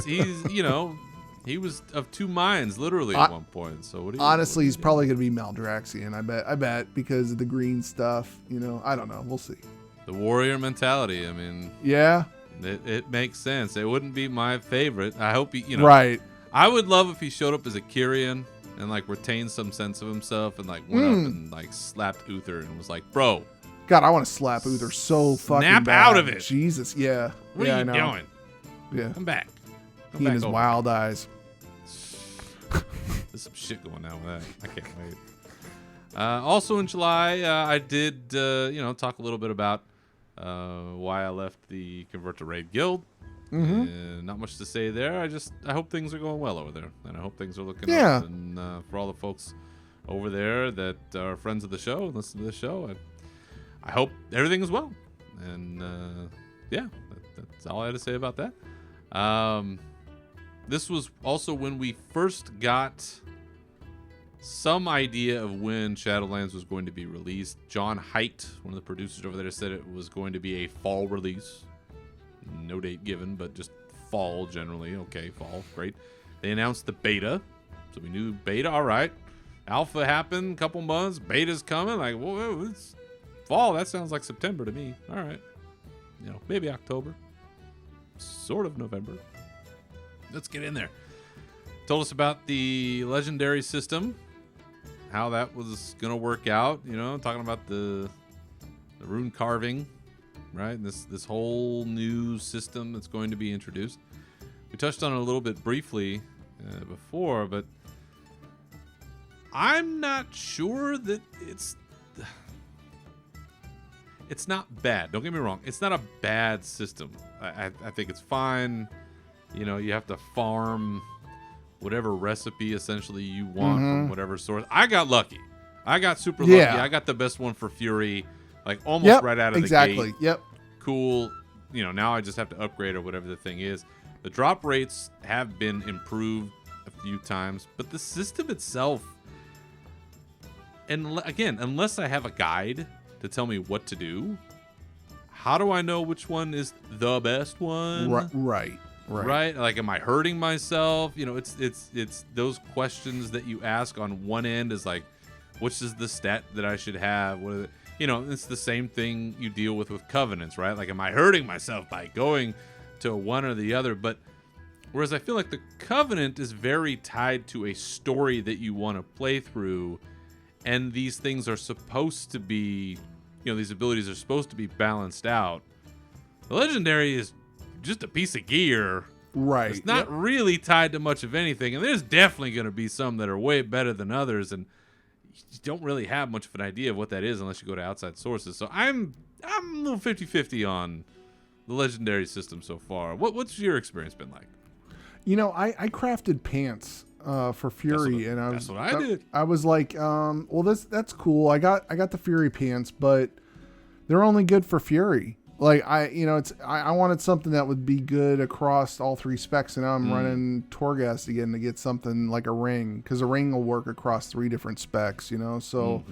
he was of two minds literally at one point. So honestly, he's probably gonna be Maldraxian. I bet because of the green stuff. I don't know. We'll see. The warrior mentality. I mean, yeah, it makes sense. It wouldn't be my favorite. I hope he, right. I would love if he showed up as a Kyrian and like retained some sense of himself and like went up and like slapped Uther and was like, bro. God, I want to slap Uther so fucking snap bad. Out of it. Jesus, yeah. What are you doing? Yeah. Come back. He and his wild eyes. There's some shit going on with that. I can't wait. Also in July, I did talk a little bit about why I left the Convert to Raid Guild. And not much to say there. I hope things are going well over there, and I hope things are looking up. And for all the folks over there that are friends of the show and listen to the show, I hope everything is well. And that's all I had to say about that. This was also when we first got some idea of when Shadowlands was going to be released. John Haidt, one of the producers over there, said it was going to be a fall release. No date given, but just fall generally. Okay, fall, great. They announced the beta, so we knew beta, all right. Alpha happened, couple months, beta's coming. Like, whoa, it's fall. That sounds like September to me. All right, maybe October, sort of November. Let's get in there. Told us about the legendary system, how that was gonna work out. Talking about the rune carving. Right, this whole new system that's going to be introduced. We touched on it a little bit briefly, before, but I'm not sure that it's not bad. Don't get me wrong. It's not a bad system. I think it's fine. You know, you have to farm whatever recipe essentially you want from whatever source. I got lucky. I got super lucky. I got the best one for Fury, like almost right out of the gate. Yep. Cool. You know, now I just have to upgrade or whatever the thing is. The drop rates have been improved a few times, but the system itself, and again, unless I have a guide to tell me what to do, how do I know which one is the best one? Right. Like, am I hurting myself? You know, it's those questions that you ask on one end is like, which is the stat that I should have? What is it? You know, it's the same thing you deal with covenants, right? Like, am I hurting myself by going to one or the other? But whereas I feel like the covenant is very tied to a story that you want to play through, and these things are supposed to be, you know, these abilities are supposed to be balanced out. The legendary is just a piece of gear. Right. It's not really tied to much of anything, and there's definitely going to be some that are way better than others, and you don't really have much of an idea of what that is unless you go to outside sources. So I'm a little 50-50 on the legendary system so far. What's your experience been like? You know, I crafted pants for Fury, that's what I did. I was like, well, that's cool. I got the Fury pants, but they're only good for Fury. Like, I wanted something that would be good across all three specs, and now I'm running Torghast again to get something like a ring, because a ring will work across 3 different specs, you know. So,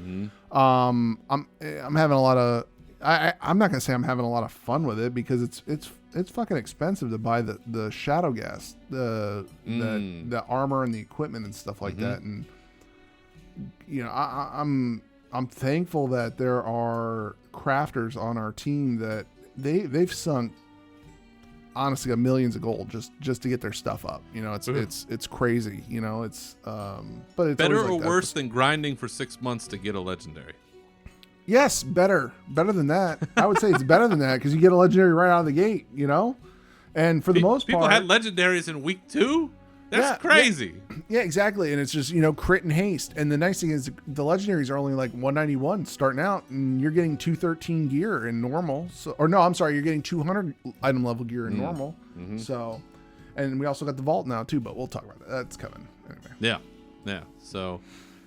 I'm having a lot of. I'm not gonna say I'm having a lot of fun with it, because it's fucking expensive to buy the Shadow Gas, the armor and the equipment and stuff like that, and you know, I'm thankful that there are crafters on our team that they've sunk, honestly, got millions of gold just to get their stuff up. You know, it's crazy. You know, it's but it's better like or worse than grinding for 6 months to get a legendary. Yes, better than that. I would say it's better than that, because you get a legendary right out of the gate. You know, and for the most part, people had legendaries in week 2. That's crazy. Yeah, exactly. And it's just, you know, crit and haste. And the nice thing is the legendaries are only like 191 starting out, and you're getting 213 gear in normal. So, or no, I'm sorry, you're getting 200 item level gear in normal. So, and we also got the vault now too, but we'll talk about that. That's coming anyway. Yeah. So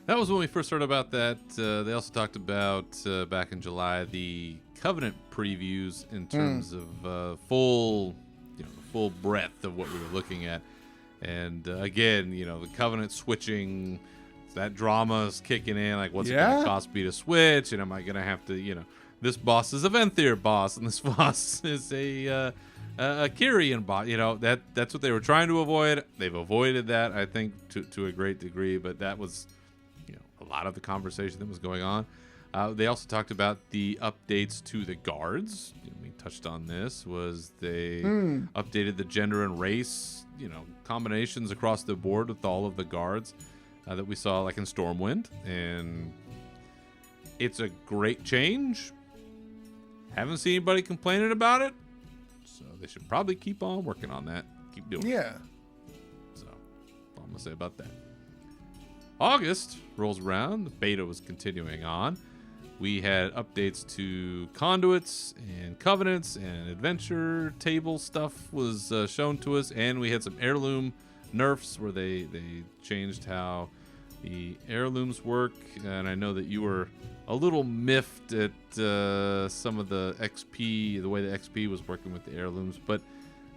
that was when we first heard about that. They also talked about back in July the Covenant previews in terms of full breadth of what we were looking at. And again, you know, the Covenant switching, that drama is kicking in. Like, what's it going to cost me to switch? And am I going to have to, you know, this boss is a Venthyr boss, and this boss is a Kyrian boss. You know, that's what they were trying to avoid. They've avoided that, I think, to a great degree. But that was, you know, a lot of the conversation that was going on. They also talked about the updates to the guards. We touched on this. Was they updated the gender and race, you know, combinations across the board with all of the guards that we saw, like in Stormwind, and it's a great change. Haven't seen anybody complaining about it, so they should probably keep on working on that. Keep doing it. So, that's all I'm gonna say about that. August rolls around. The beta was continuing on. We had updates to conduits and covenants, and adventure table stuff was shown to us, and we had some heirloom nerfs where they changed how the heirlooms work. And I know that you were a little miffed at some of the XP, the way the XP was working with the heirlooms. But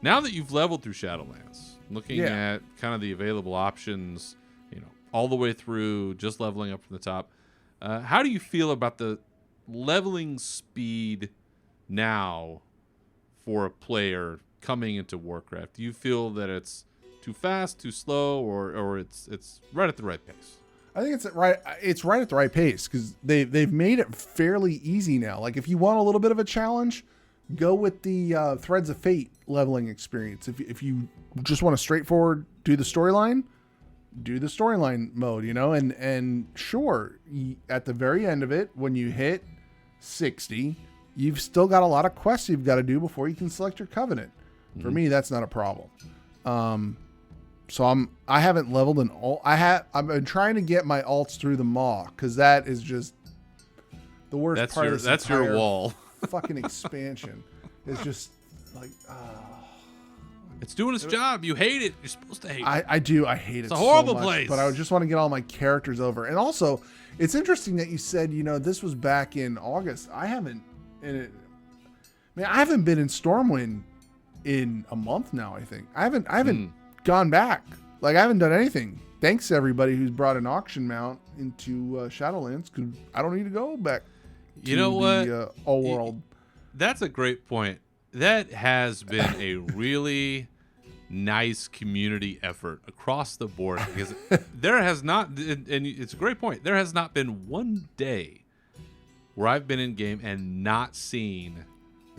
now that you've leveled through Shadowlands, looking at kind of the available options, you know, all the way through, just leveling up from the top, how do you feel about the leveling speed now for a player coming into Warcraft? Do you feel that it's too fast, too slow, or it's right at the right pace? I think it's right at the right pace, because they've made it fairly easy now. Like, if you want a little bit of a challenge, go with the Threads of Fate leveling experience. If you just want to straightforward do the storyline mode, you know, and sure, at the very end of it, when you hit 60, you've still got a lot of quests you've got to do before you can select your covenant. For me, that's not a problem. So I haven't leveled an alt. I've been trying to get my alts through the maw because that is just the worst part of this That's your wall. Fucking expansion. It's just like it's doing its job. You hate it. You're supposed to hate it. I do. I hate it. It's a horrible so much, place. But I just want to get all my characters over. And also, it's interesting that you said, this was back in August. I haven't been in Stormwind in a month now, I think. I haven't gone back. Like, I haven't done anything. Thanks to everybody who's brought an auction mount into Shadowlands, because I don't need to go back to the old world. That's a great point. That has been a really nice community effort across the board, because there has not, and it's a great point, there has not been one day where I've been in game and not seen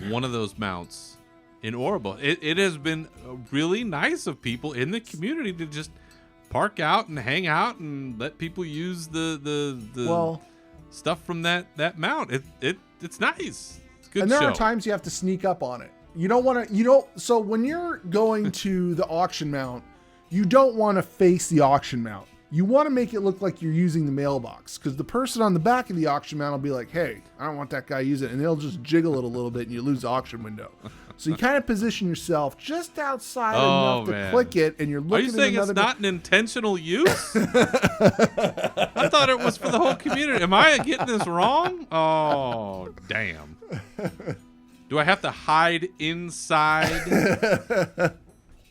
one of those mounts in Orbital. It has been really nice of people in the community to just park out and hang out and let people use the stuff from that mount. It's nice. It's good. And there are times you have to sneak up on it. You don't want to, so when you're going to the auction mount, you don't want to face the auction mount. You want to make it look like you're using the mailbox, because the person on the back of the auction mount will be like, hey, I don't want that guy using it. And they'll just jiggle it a little bit and you lose the auction window. So you kind of position yourself just outside enough to click it, and you're looking at Are you saying it's not an intentional use? I thought it was for the whole community. Am I getting this wrong? Oh, damn. Do I have to hide inside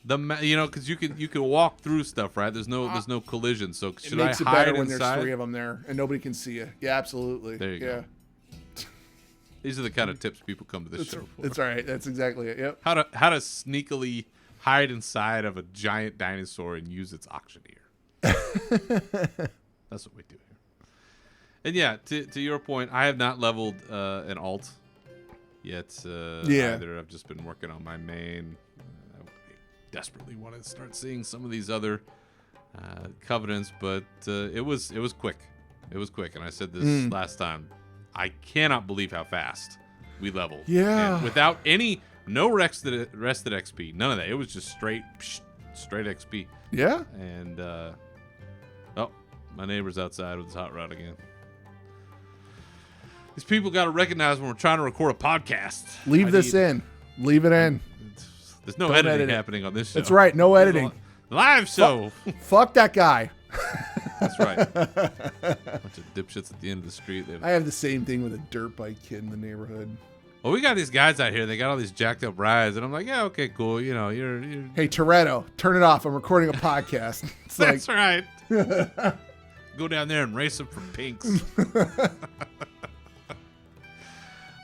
because you can walk through stuff, right? There's no collision. So should I hide inside? It makes it better when there's 3 of them there and nobody can see you. Yeah, absolutely. There you go. These are the kind of tips people come to this show for. It's all right. That's exactly it. Yep. How to sneakily hide inside of a giant dinosaur and use its auctioneer. That's what we do here. And yeah, to your point, I have not leveled an alt yet either. I've just been working on my main. I desperately want to start seeing some of these other covenants, but it was quick. It was quick, and I said this last time. I cannot believe how fast we leveled. Yeah. And without no rested XP, none of that. It was just straight XP. Yeah. And my neighbor's outside with his hot rod again. These people got to recognize when we're trying to record a podcast. Leave this in. Leave it in. There's no editing happening on this show. That's right. No editing. Live show. Fuck that guy. That's right. Bunch of dipshits at the end of the street. I have the same thing with a dirt bike kid in the neighborhood. Well, we got these guys out here. They got all these jacked up rides, and I'm like, yeah, okay, cool. You're Hey, Toretto, turn it off. I'm recording a podcast. That's right. Go down there and race them for pinks.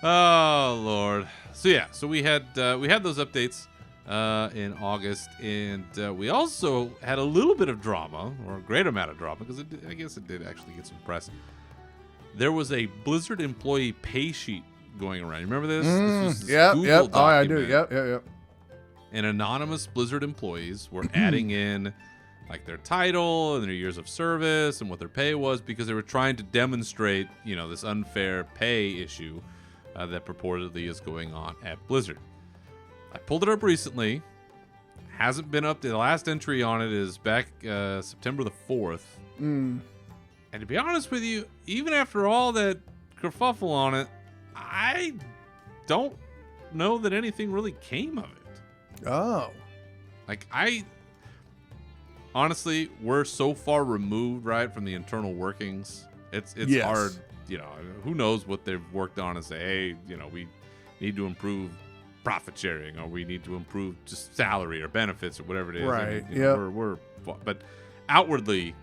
Oh Lord. So we had those updates in August, and we also had a little bit of drama, or a great amount of drama, because I guess it did actually get some press. There was a Blizzard employee pay sheet going around. You remember this? This was this Google Oh, I do. document. Yep. And anonymous Blizzard employees were adding in like their title and their years of service and what their pay was, because they were trying to demonstrate, this unfair pay issue that purportedly is going on at Blizzard. I pulled it up recently. Hasn't been up. The last entry on it is back September the 4th. And to be honest with you, even after all that kerfuffle on it, I don't know that anything really came of it. Oh. Like, honestly, we're so far removed, right, from the internal workings. It's hard, who knows what they've worked on and say, hey, we need to improve profit sharing, or we need to improve just salary or benefits or whatever it is. Right. But outwardly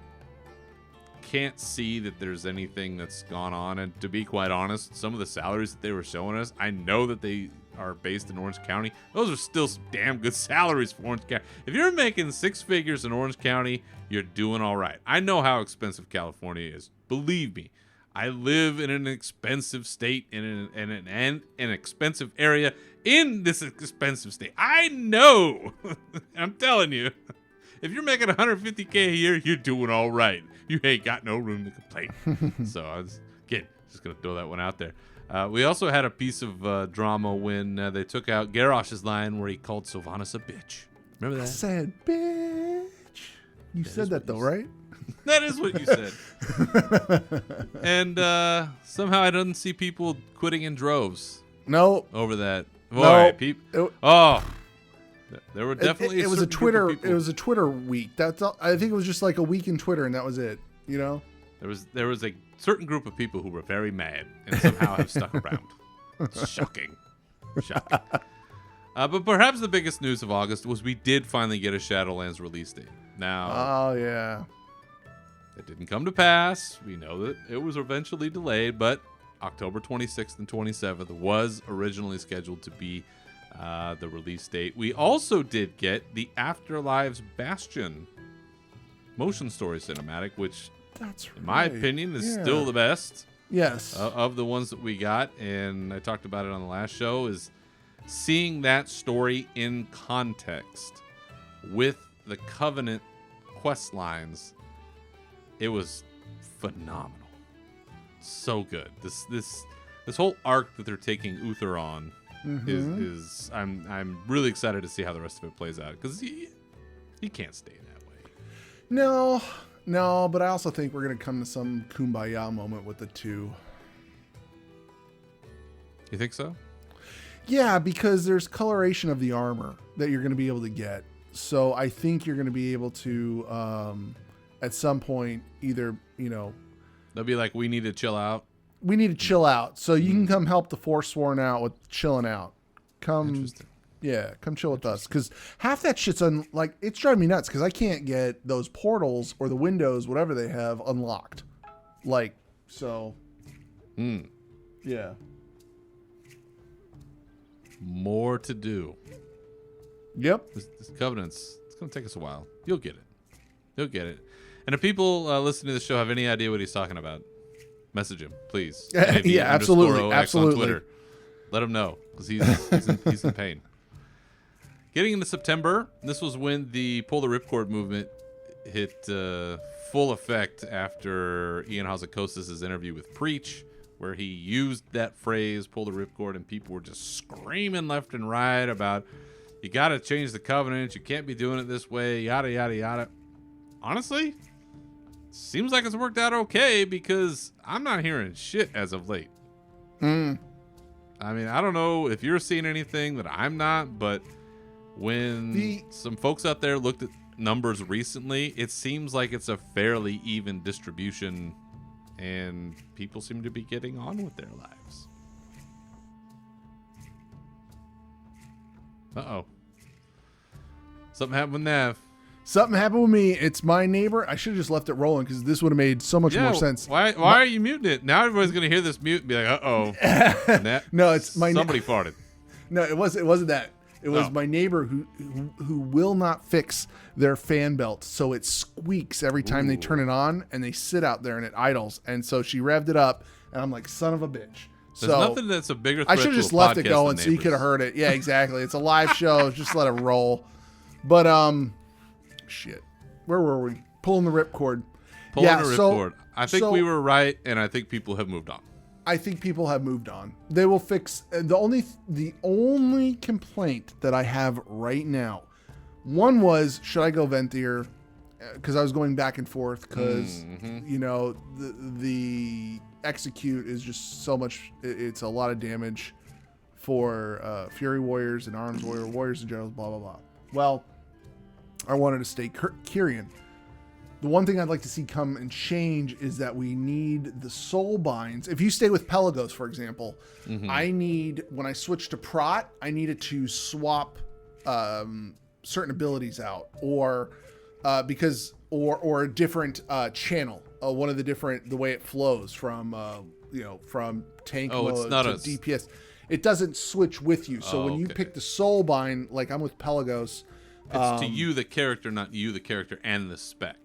can't see that there's anything that's gone on. And to be quite honest, some of the salaries that they were showing us, I know that they are based in Orange County. Those are still some damn good salaries for Orange County. If you're making 6 figures in Orange County, you're doing all right. I know how expensive California is. Believe me. I live in an expensive state, in an expensive area in this expensive state. I know. I'm telling you. If you're making $150K a year, you're doing all right. You ain't got no room to complain. So I was just going to throw that one out there. We also had a piece of drama when they took out Garrosh's line where he called Sylvanas a bitch. Remember that? I said, bitch. You said that though, right? That is what you said. And somehow I didn't see people quitting in droves. No. Over that. No. Boy, there were definitely it was a Twitter. It was a Twitter week. That's all, I think it was just like a week in Twitter, and that was it. You know. There was a certain group of people who were very mad and somehow have stuck around. Shocking. But perhaps the biggest news of August was we did finally get a Shadowlands release date. Now. Oh yeah. It didn't come to pass. We know that it was eventually delayed, but October 26th and 27th was originally scheduled to be the release date. We also did get the Afterlives Bastion motion story cinematic, which, in my opinion, is still the best. Yes. Of the ones that we got, and I talked about it on the last show, is seeing that story in context with the Covenant quest lines. It was phenomenal. So good. This whole arc that they're taking Uther on is I'm really excited to see how the rest of it plays out, because he can't stay that way. No, but I also think we're gonna come to some kumbaya moment with the two. You think so? Yeah, because there's coloration of the armor that you're gonna be able to get. So I think you're gonna be able to at some point either, they'll be like, we need to chill out. We need to chill out. So you can come help the Forsworn out with chilling out. Come chill with us. Because half that shit's it's driving me nuts because I can't get those portals or the windows, whatever they have, unlocked. Yeah. More to do. Yep. This Covenant's, it's going to take us a while. You'll get it. And if people listening to the show have any idea what he's talking about, message him, please. Yeah, absolutely. On Twitter. Let him know, because he's in pain. Getting into September, this was when the Pull the Ripcord movement hit full effect after Ian Hazzikostas' interview with Preach, where he used that phrase, pull the ripcord, and people were just screaming left and right about, you got to change the Covenant, you can't be doing it this way, yada, yada, yada. Honestly, seems like it's worked out okay, because I'm not hearing shit as of late. I mean, I don't know if you're seeing anything that I'm not, but when some folks out there looked at numbers recently, it seems like it's a fairly even distribution, and people seem to be getting on with their lives. Uh-oh. Something happened with Nav. Something happened with me. It's my neighbor. I should have just left it rolling because this would have made so much more sense. Why are you muting it? Now everybody's going to hear this mute and be like, uh-oh. No, it's my somebody farted. No, it wasn't that. It was my neighbor who will not fix their fan belt, so it squeaks every time they turn it on, and they sit out there and it idles. And so she revved it up, and I'm like, son of a bitch. There's nothing that's a bigger threat I should have just to a left it podcast going than so you could have heard it. Yeah, exactly. It's a live show. Just let it roll. But shit. Where were we? Pulling the ripcord. Pulling the ripcord. I think we were right, and I think people have moved on. I think people have moved on. They will fix the only complaint that I have right now. One was, should I go Venthyr? Because I was going back and forth because the execute is just so much. It's a lot of damage for Fury Warriors and Arms Warriors in general. Blah blah blah. Well, I wanted to stay Kyrian. The one thing I'd like to see come and change is that we need the soul binds. If you stay with Pelagos, for example, I need, when I switch to Prot, I needed to swap certain abilities out, or because a different channel, one of the way it flows from from tank mode to DPS. It doesn't switch with you. So when you pick the soul bind, like I'm with Pelagos, it's to you the character, not you the character and the spec.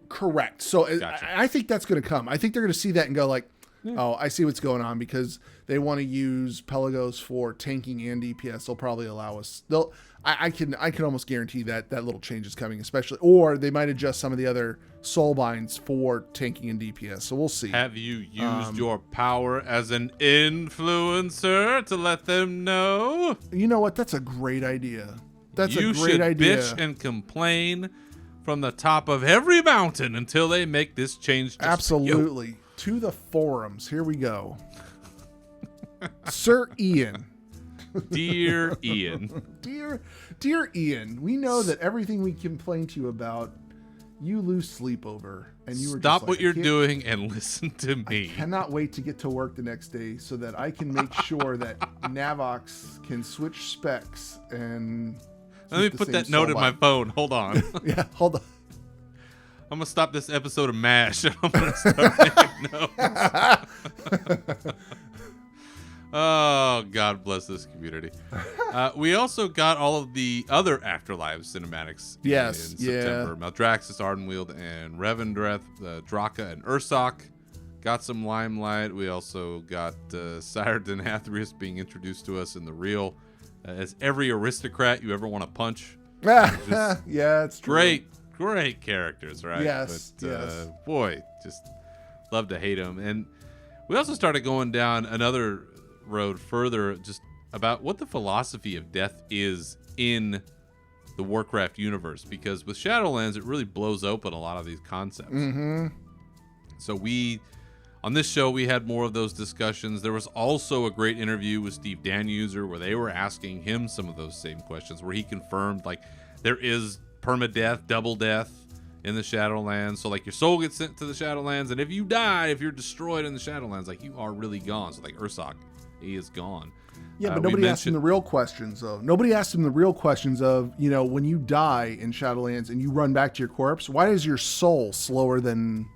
Correct. So Gotcha. I think that's going to come. I think they're going to see that and go like, oh, I see what's going on, because they want to use Pelagos for tanking and DPS. They'll probably allow us. I can almost guarantee that little change is coming, especially, or they might adjust some of the other soul binds for tanking and DPS. So we'll see. Have you used your power as an influencer to let them know? You know what? That's a great idea. That's you a great idea. Bitch and complain from the top of every mountain until they make this change. Just Absolutely. To the forums. Here we go. Sir Ian. Dear Ian. Dear Ian, we know that everything we complain to you about, you lose sleep over. And you were Stop just like, what you're doing and listen to me. I cannot wait to get to work the next day so that I can make sure that Navox can switch specs and... Let me put that note in my phone. Hold on. Yeah, hold on. I'm going to stop this episode of MASH and I'm going to start making notes. Oh, God bless this community. We also got all of the other Afterlife cinematics in September. Maldraxxus, Ardenweald, and Revendreth, Draka, and Ursoc got some limelight. We also got Syrden Hathreus being introduced to us in the reel as every aristocrat you ever want to punch. Yeah, it's true. Great characters, right? Yes, but, yes. Boy, just love to hate them. And we also started going down another road further just about what the philosophy of death is in the Warcraft universe, because with Shadowlands it really blows open a lot of these concepts. So on this show we had more of those discussions. There was also a great interview with Steve Danuser where they were asking him some of those same questions, where he confirmed like there is permadeath, double death in the Shadowlands. So like your soul gets sent to the Shadowlands, and if you die, if you're destroyed in the Shadowlands, like you are really gone. So like Ursoc, he is gone. Yeah, but nobody asked him the real questions, though. Nobody asked him the real questions of, when you die in Shadowlands and you run back to your corpse, why is your soul slower than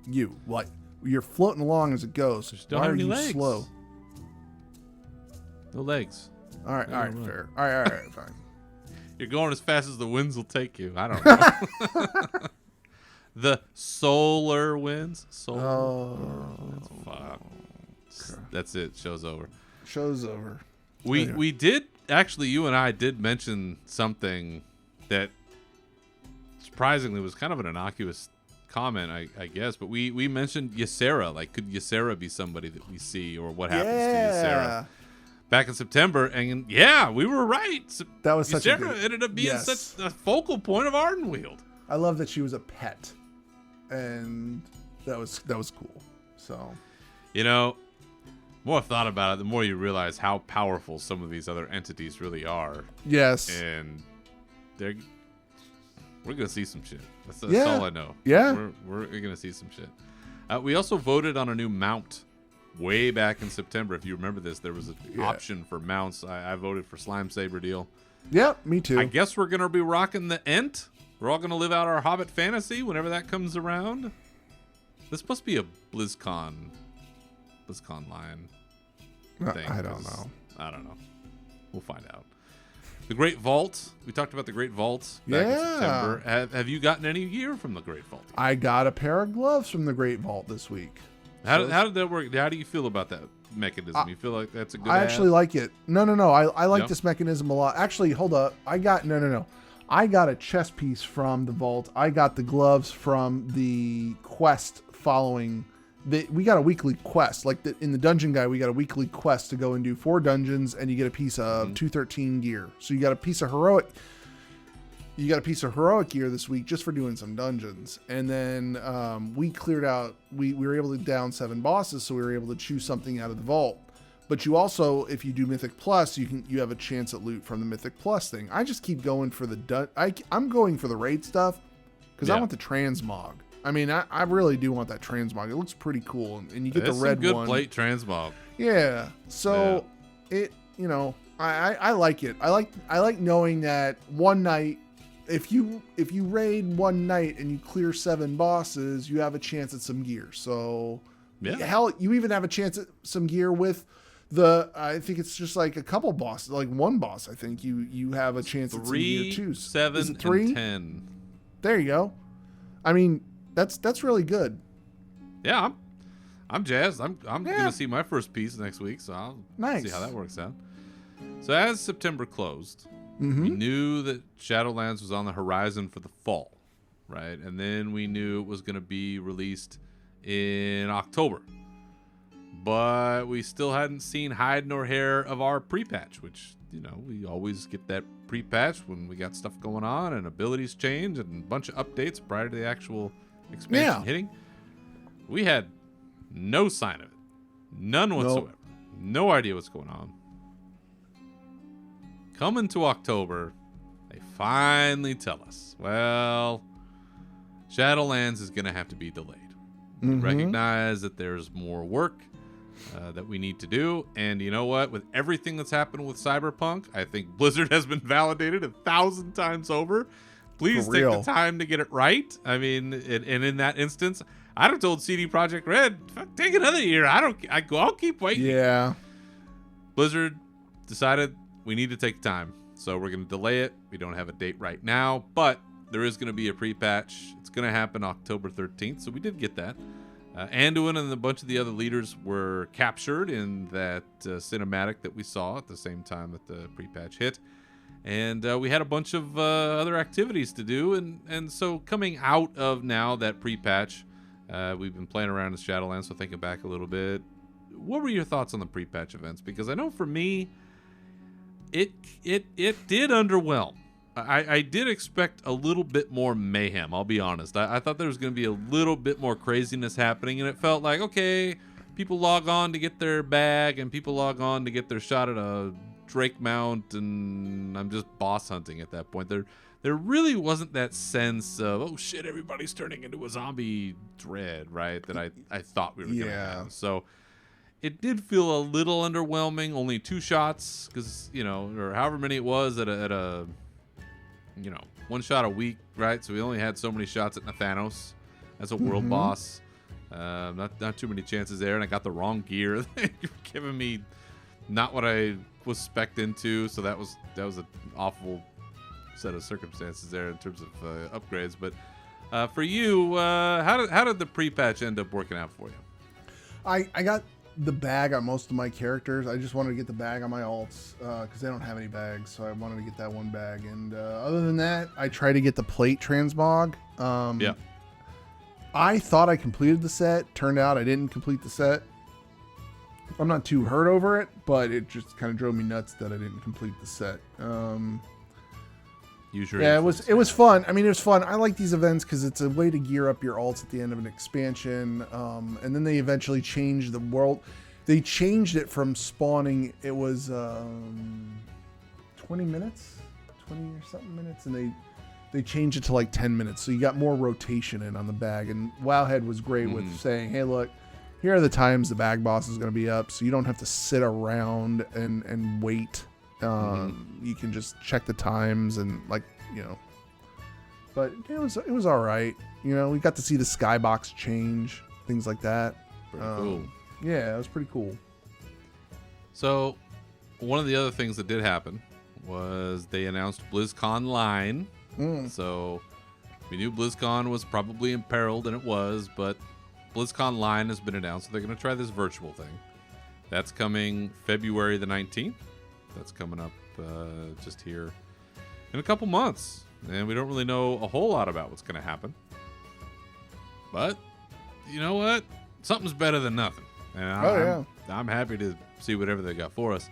you? Like, you're floating along as it goes. Why are you slow? No legs. All right, fair. All right, fine. You're going as fast as the winds will take you. I don't know. The solar winds. Winds. Fuck. That's it. Show's over. We did actually. You and I did mention something that surprisingly was kind of an innocuous comment, I guess. But we mentioned Ysera. Like, could Ysera be somebody that we see, or what happens to Ysera? Back in September, and we were right. That was such Ysera ended up being such a focal point of Ardenweald. I love that she was a pet, and that was cool. So, the more I've thought about it, the more you realize how powerful some of these other entities really are. Yes. And we're gonna see some shit. That's all I know. Yeah. We're gonna see some shit. We also voted on a new mount way back in September. If you remember this, there was an option for mounts. I voted for Slime Saber deal. Yep, me too. I guess we're gonna be rocking the Ent. We're all gonna live out our Hobbit fantasy whenever that comes around. This must be a BlizzCon line thing. I don't know. I don't know. We'll find out. The Great Vault. We talked about the Great Vault back in September. Have you gotten any gear from the Great Vault? I got a pair of gloves from the Great Vault this week. How did that work? How do you feel about that mechanism? You feel like that's a good I actually like it. No. I like this mechanism a lot. Actually, hold up. I got a chest piece from the Vault. I got the gloves from the quest following. We got a weekly quest. Like in the dungeon guide, we got a weekly quest to go and do 4 dungeons, and you get a piece of 213 gear. So you got a piece of heroic. You got a piece of heroic gear this week just for doing some dungeons. And then we cleared out. We were able to down 7 bosses, so we were able to choose something out of the vault. But you also, if you do Mythic Plus, you have a chance at loot from the Mythic Plus thing. I just keep going for I'm going for the raid stuff because I want the transmog. I mean, I really do want that transmog. It looks pretty cool, and you get the red good one. Plate transmog. Yeah. So it, I like it. I like knowing that one night, if you raid one night and you clear 7 bosses, you have a chance at some gear. So hell, you even have a chance at some gear with I think it's just like a couple bosses, like one boss. I think you have a chance at some gear too. 7, 3, and 10. There you go. I mean, that's really good. Yeah, I'm jazzed. I'm gonna see my first piece next week, so I'll see how that works out. So as September closed, we knew that Shadowlands was on the horizon for the fall, right? And then we knew it was gonna be released in October. but we still hadn't seen hide nor hair of our pre-patch, which, we always get that pre-patch when we got stuff going on and abilities change and a bunch of updates prior to the actual expansion hitting. We had no sign of it. None whatsoever. No idea what's going on. Coming to October, they finally tell us, well, Shadowlands is going to have to be delayed. We recognize that there's more work that we need to do. And you know what? With everything that's happened with Cyberpunk, I think Blizzard has been validated 1,000 times over. Please take the time to get it right. I mean, and in that instance, I'd have told CD Projekt Red, take another year. I'll keep waiting. Yeah. Blizzard decided we need to take time. So we're going to delay it. We don't have a date right now, but there is going to be a pre-patch. It's going to happen October 13th. So we did get that. Anduin and a bunch of the other leaders were captured in that cinematic that we saw at the same time that the pre-patch hit. And we had a bunch of other activities to do. And so coming out of now that pre-patch, we've been playing around in Shadowlands, so thinking back a little bit. What were your thoughts on the pre-patch events? Because I know for me, it did underwhelm. I did expect a little bit more mayhem, I'll be honest. I thought there was going to be a little bit more craziness happening, and it felt like, okay, people log on to get their bag, and people log on to get their shot at a Drake mount, and I'm just boss hunting at that point. There really wasn't that sense of, oh shit, everybody's turning into a zombie dread, right, that I thought we were going to have. So it did feel a little underwhelming. Only 2 shots, because, or however many it was at a 1 shot a week, right? So we only had so many shots at Nathanos as a world boss. Not too many chances there, and I got the wrong gear. They were giving me not what I was spec'd into, so that was an awful set of circumstances there in terms of upgrades. But for you, how did the pre-patch end up working out for you? I got the bag on most of my characters. I just wanted to get the bag on my alts because they don't have any bags, so I wanted to get that one bag. And other than that, I tried to get the plate transmog. I thought I completed the set. Turned out I didn't complete the set. I'm not too hurt over it, but it just kind of drove me nuts that I didn't complete the set. It was fun. I mean, it was fun. I like these events because it's a way to gear up your alts at the end of an expansion. And then they eventually changed the world. They changed it from spawning. It was 20 minutes, 20 or something minutes, and they changed it to like 10 minutes. So you got more rotation in on the bag. And Wowhead was great with saying, hey, look, here are the times the bag boss is going to be up, so you don't have to sit around and wait. You can just check the times and but it was all right. We got to see the skybox change, things like that. Pretty cool. Yeah, it was pretty cool. So one of the other things that did happen was they announced BlizzCon Line. So we knew BlizzCon was probably imperiled, and it was, but BlizzCon Line has been announced. So they're going to try this virtual thing. That's coming February the 19th. That's coming up just here in a couple months. And we don't really know a whole lot about what's going to happen. But you know what? Something's better than nothing. And I'm happy to see whatever they got for us.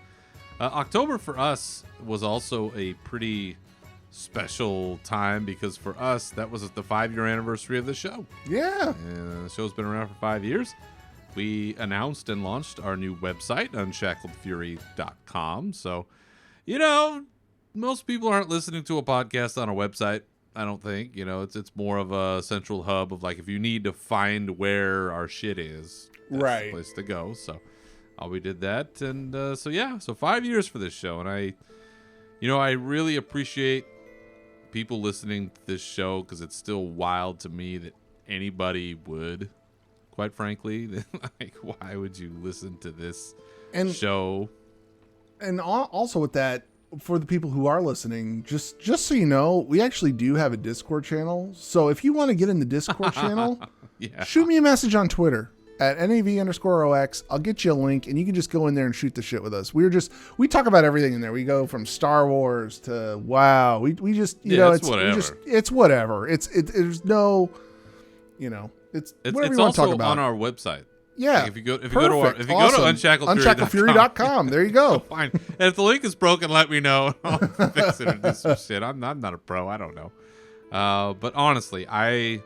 October for us was also a pretty special time because for us, that was the 5-year anniversary of the show. Yeah. And the show's been around for 5 years. We announced and launched our new website, unshackledfury.com. So, most people aren't listening to a podcast on a website, I don't think. It's more of a central hub of like if you need to find where our shit is, that's the place to go. So we did that. And so 5 years for this show. And I really appreciate people listening to this show because it's still wild to me that anybody would. Quite frankly, like, why would you listen to this show? And also with that, for the people who are listening, just so you know, we actually do have a Discord channel. So if you want to get in the Discord channel, shoot me a message on Twitter at NAV_OX. I'll get you a link, and you can just go in there and shoot the shit with us. We talk about everything in there. We go from Star Wars to WoW. We just it's whatever. It's whatever. There's no. It's whatever you want to talk about. On our website. Yeah. Like if you go to unshackledfury.com. Unshackledfury.com. There you go. Fine. And if the link is broken, let me know. I'll fix it or do some shit. I'm not a pro. I don't know. But honestly, I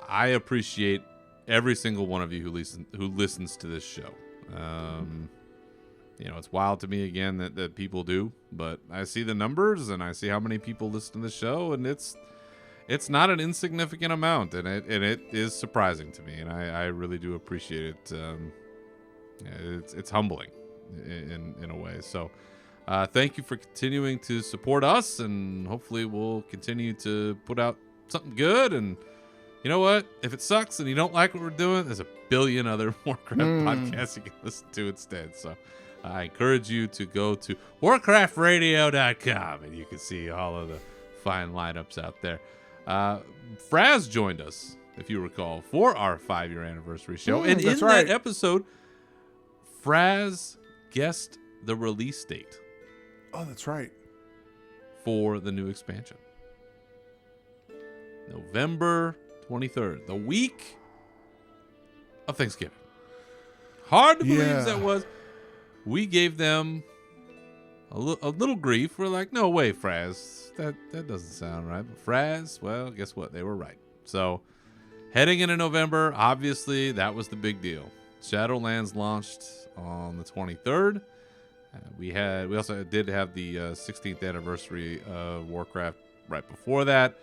appreciate every single one of you who listens to this show. It's wild to me again that people do, but I see the numbers and I see how many people listen to the show, and it's not an insignificant amount, and it is surprising to me, and I really do appreciate it. It's humbling in a way. So thank you for continuing to support us, and hopefully we'll continue to put out something good. And you know what? If it sucks and you don't like what we're doing, there's a billion other Warcraft podcasts you can listen to instead. So I encourage you to go to warcraftradio.com, and you can see all of the fine lineups out there. Fraz joined us, if you recall, for our 5-year anniversary show. And in that episode, Fraz guessed the release date. Oh, that's right. For the new expansion. November 23rd, the week of Thanksgiving. Hard to believe that was. We gave them a little grief. We're like, no way, Fraz. That doesn't sound right. But Fraz, well, guess what? They were right. So heading into November, obviously, that was the big deal. Shadowlands launched on the 23rd. We also did have the 16th anniversary of Warcraft right before that.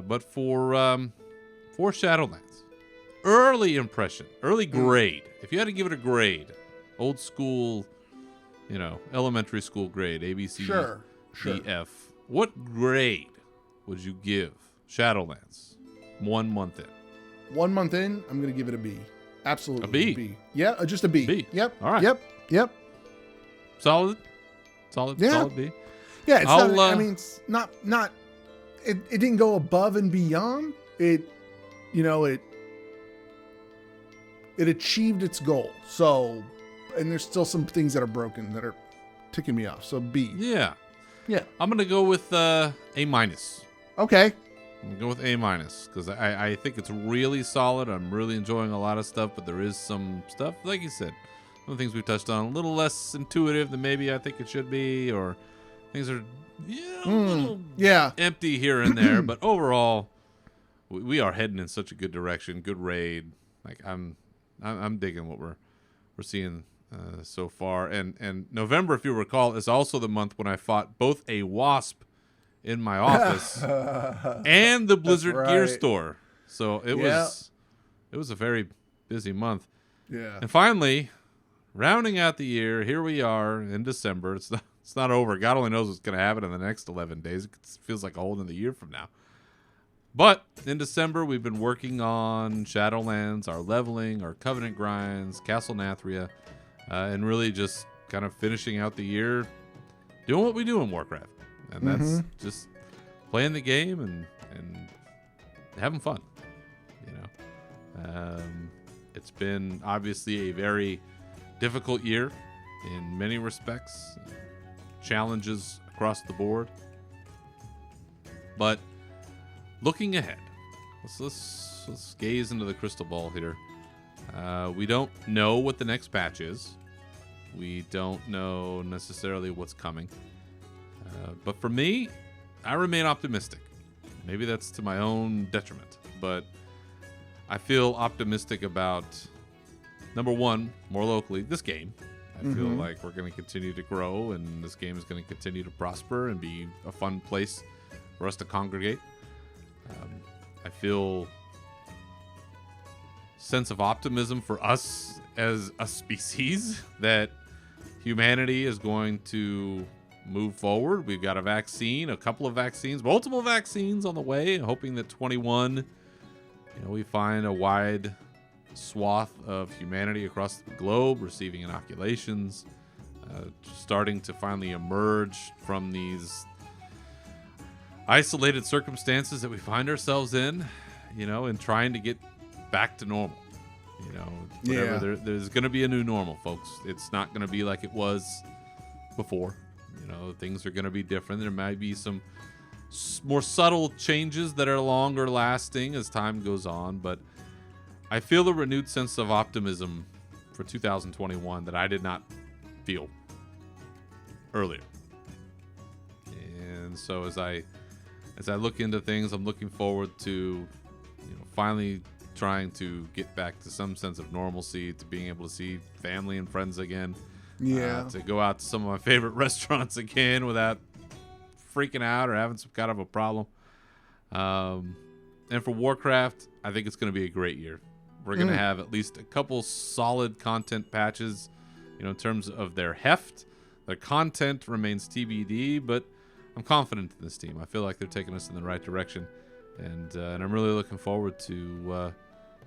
But for Shadowlands, early impression, early grade. If you had to give it a grade, old school, elementary school grade, A, B, C, D, F. What grade would you give Shadowlands 1 month in? 1 month in, I'm going to give it a B. Absolutely. A B? B. Yeah, just a B. B. Yep. All right. Yep. Solid Yeah. B. Yeah, it's not, it didn't go above and beyond. It achieved its goal. So, and there's still some things that are broken that are ticking me off. So B. Yeah. Yeah. I'm going to go with A-. Okay. I'm going to go with A- because I think it's really solid. I'm really enjoying a lot of stuff, but there is some stuff, like you said, some things we touched on, a little less intuitive than maybe I think it should be, or things are a little empty here and there. But overall, we are heading in such a good direction. Good raid. Like I'm digging what we're seeing so far. And November, if you recall, is also the month when I fought both a wasp in my office and the Blizzard gear store. So it was a very busy month. Yeah. And finally, rounding out the year, here we are in December. It's not over. God only knows what's going to happen in the next 11 days. It feels like a whole another year from now. But in December, we've been working on Shadowlands, our leveling, our Covenant grinds, Castle Nathria, and really just kind of finishing out the year doing what we do in Warcraft. And that's just playing the game and having fun. It's been obviously a very difficult year in many respects, challenges across the board. But looking ahead, let's gaze into the crystal ball here. We don't know what the next patch is. We don't know necessarily what's coming. But for me, I remain optimistic. Maybe that's to my own detriment, but I feel optimistic about, number one, more locally, this game. I feel like we're going to continue to grow, and this game is going to continue to prosper and be a fun place for us to congregate. I feel sense of optimism for us as a species that humanity is going to move forward. We've got a vaccine, a couple of vaccines, multiple vaccines on the way, hoping that 21, we find a wide swath of humanity across the globe receiving inoculations, starting to finally emerge from these isolated circumstances that we find ourselves in, and trying to get back to normal. There's going to be a new normal, folks. It's not going to be like it was before. Things are going to be different. There might be some more subtle changes that are longer lasting as time goes on, but I feel a renewed sense of optimism for 2021 that I did not feel earlier. And so as I look into things, I'm looking forward to finally trying to get back to some sense of normalcy, to being able to see family and friends again. Yeah. To go out to some of my favorite restaurants again without freaking out or having some kind of a problem. And for Warcraft, I think it's going to be a great year. We're going to have at least a couple solid content patches, in terms of their heft. Their content remains TBD, but I'm confident in this team. I feel like they're taking us in the right direction, and I'm really looking forward to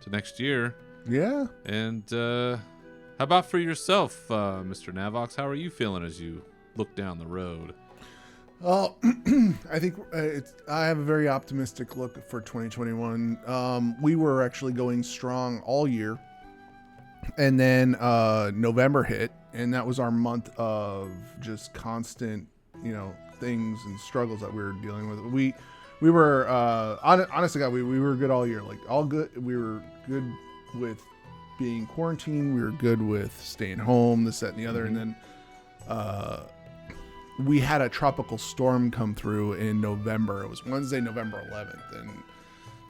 next year. Yeah. And how about for yourself, Mr. Navox? How are you feeling as you look down the road? Well, I think I have a very optimistic look for 2021. We were actually going strong all year, and then November hit, and that was our month of just constant, things and struggles that we were dealing with. We were honestly, God, we were good all year, like all good. We were good with being quarantined. We were good with staying home, this, that, and the other, and then we had a tropical storm come through in November. It was Wednesday, November 11th. And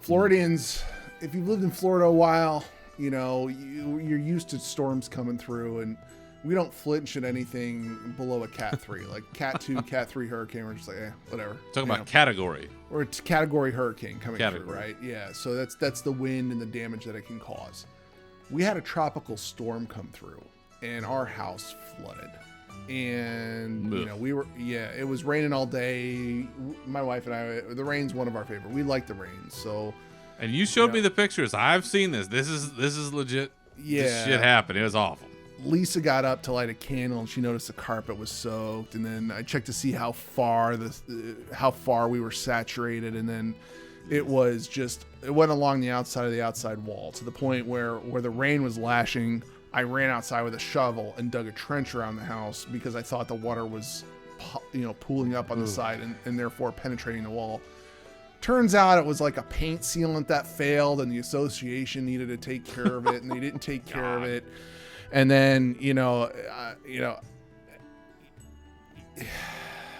Floridians, if you've lived in Florida a while, you're used to storms coming through, and we don't flinch at anything below a Cat 3. Like Cat 2, Cat 3 hurricane, we're just like, whatever. Talking about category. Or it's category hurricane coming through, right? Yeah, so that's the wind and the damage that it can cause. We had a tropical storm come through, and our house flooded. And it was raining all day. My wife and I, the rain's one of our favorite. We like the rain. So, and you showed me the pictures. I've seen this. This is legit. Yeah, this shit happened. It was awful. Lisa got up to light a candle, and she noticed the carpet was soaked. And then I checked to see how far we were saturated, and then it went along the outside of the outside wall to the point where the rain was lashing. I ran outside with a shovel and dug a trench around the house because I thought the water was, pooling up on the side and therefore penetrating the wall. Turns out it was like a paint sealant that failed, and the association needed to take care of it, and they didn't take care of it. And then,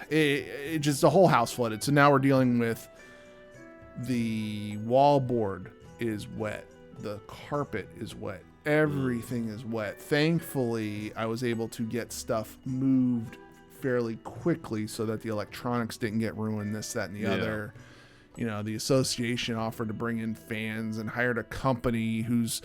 it just, the whole house flooded. So now we're dealing with the wallboard is wet. The carpet is wet. Everything is wet. Thankfully, I was able to get stuff moved fairly quickly so that the electronics didn't get ruined, this, that, and the other. The association offered to bring in fans and hired a company whose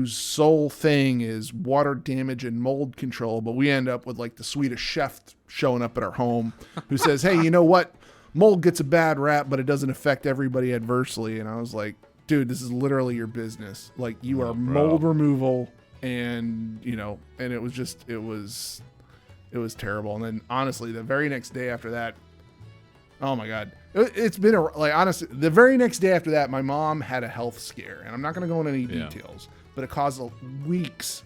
sole thing is water damage and mold control. But we end up with like the Swedish chef showing up at our home who says, hey, you know what? Mold gets a bad rap, but it doesn't affect everybody adversely. And I was like, dude, this is literally your business. Like, you are mold removal, and and it was terrible. And then honestly, the very next day after that, oh my God, it's been honestly, the very next day after that, my mom had a health scare, and I'm not going to go into any details, but it caused weeks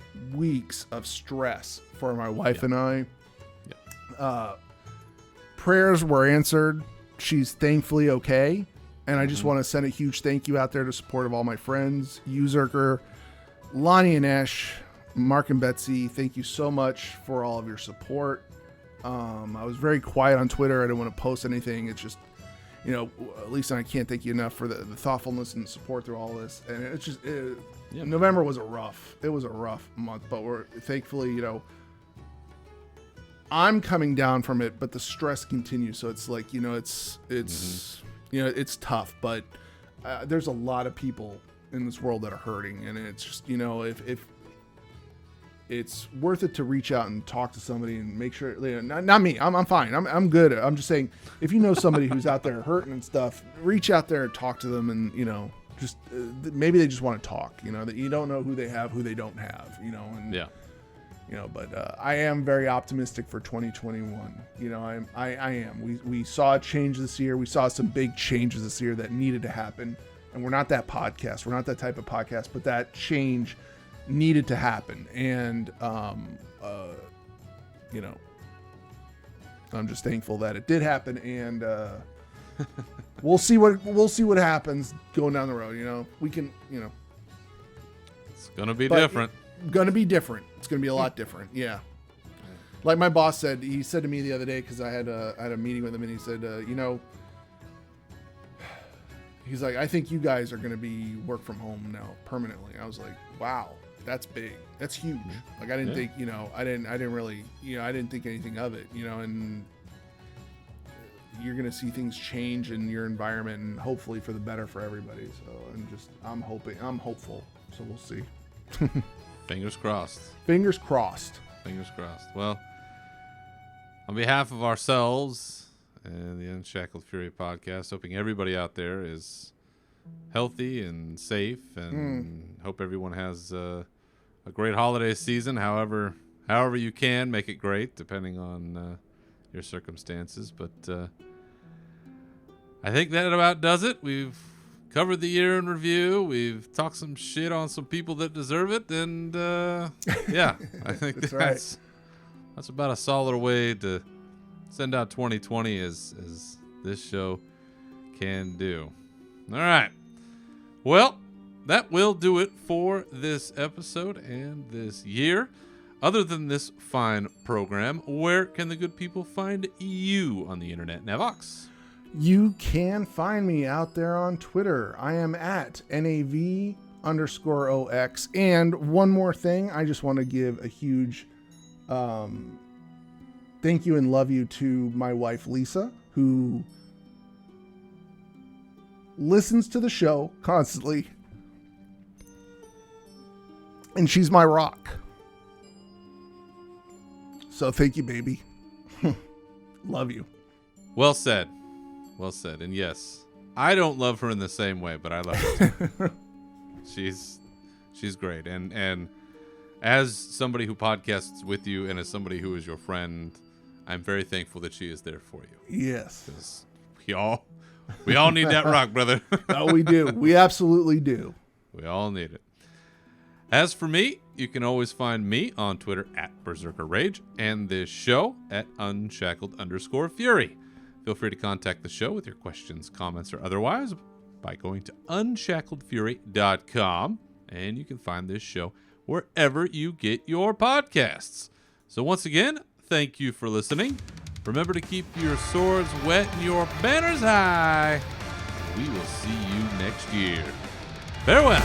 of stress for my wife and I. Prayers were answered. She's thankfully okay. And I just want to send a huge thank you out there to support of all my friends, Berzerker, Lonnie and Ash, Mark and Betsy. Thank you so much for all of your support. I was very quiet on Twitter. I didn't want to post anything. It's just, Lisa and I can't thank you enough for the thoughtfulness and support through all this. And it's just, November was a rough month, but we're thankfully, I'm coming down from it, but the stress continues. So it's like, it's tough, but there's a lot of people in this world that are hurting, and it's just, if it's worth it to reach out and talk to somebody and make sure, not me, I'm fine. I'm good. I'm just saying, if you know somebody who's out there hurting and stuff, reach out there and talk to them, and, just maybe they just want to talk, that you don't know who they have, who they don't have, and but I am very optimistic for 2021. I am. We saw a change this year. We saw some big changes this year that needed to happen. And we're not that podcast. We're not that type of podcast, but that change needed to happen. And, I'm just thankful that it did happen. And, we'll see what happens going down the road. We can, Gonna be But different. Gonna be different. It's gonna be a lot different. Yeah. Like my boss said, he said to me the other day, because I had a meeting with him, and he said, he's like, I think you guys are gonna be work from home now permanently. I was like, wow, that's big. That's huge. Like I didn't think, I didn't really, I didn't think anything of it, and you're gonna see things change in your environment, and hopefully for the better for everybody. So I'm hopeful. So we'll see. Fingers crossed. Fingers crossed. Fingers crossed. Well, on behalf of ourselves and the Unshackled Fury podcast, hoping everybody out there is healthy and safe, and hope everyone has a great holiday season. However you can, make it great, depending on your circumstances. But I think that about does it. We've covered the year in review. We've talked some shit on some people that deserve it, and yeah, I think that's about a solid way to send out 2020 as this show can do. All right. Well, that will do it for this episode and this year. Other than this fine program, where can the good people find you on the internet, Navox? You can find me out there on Twitter. I am at NAV_OX. And one more thing, I just want to give a huge thank you and love you to my wife, Lisa, who listens to the show constantly. And she's my rock. So thank you, baby. Love you. Well said. Well said. And yes, I don't love her in the same way, but I love her too. She's great. And as somebody who podcasts with you and as somebody who is your friend, I'm very thankful that she is there for you. Yes. Because we all need that rock, brother. Oh, we do. We absolutely do. We all need it. As for me, you can always find me on Twitter at Berzerker Rage and this show at Unshackled_Fury. Feel free to contact the show with your questions, comments, or otherwise by going to unshackledfury.com, and you can find this show wherever you get your podcasts. So once again, thank you for listening. Remember to keep your swords wet and your banners high. We will see you next year. Farewell.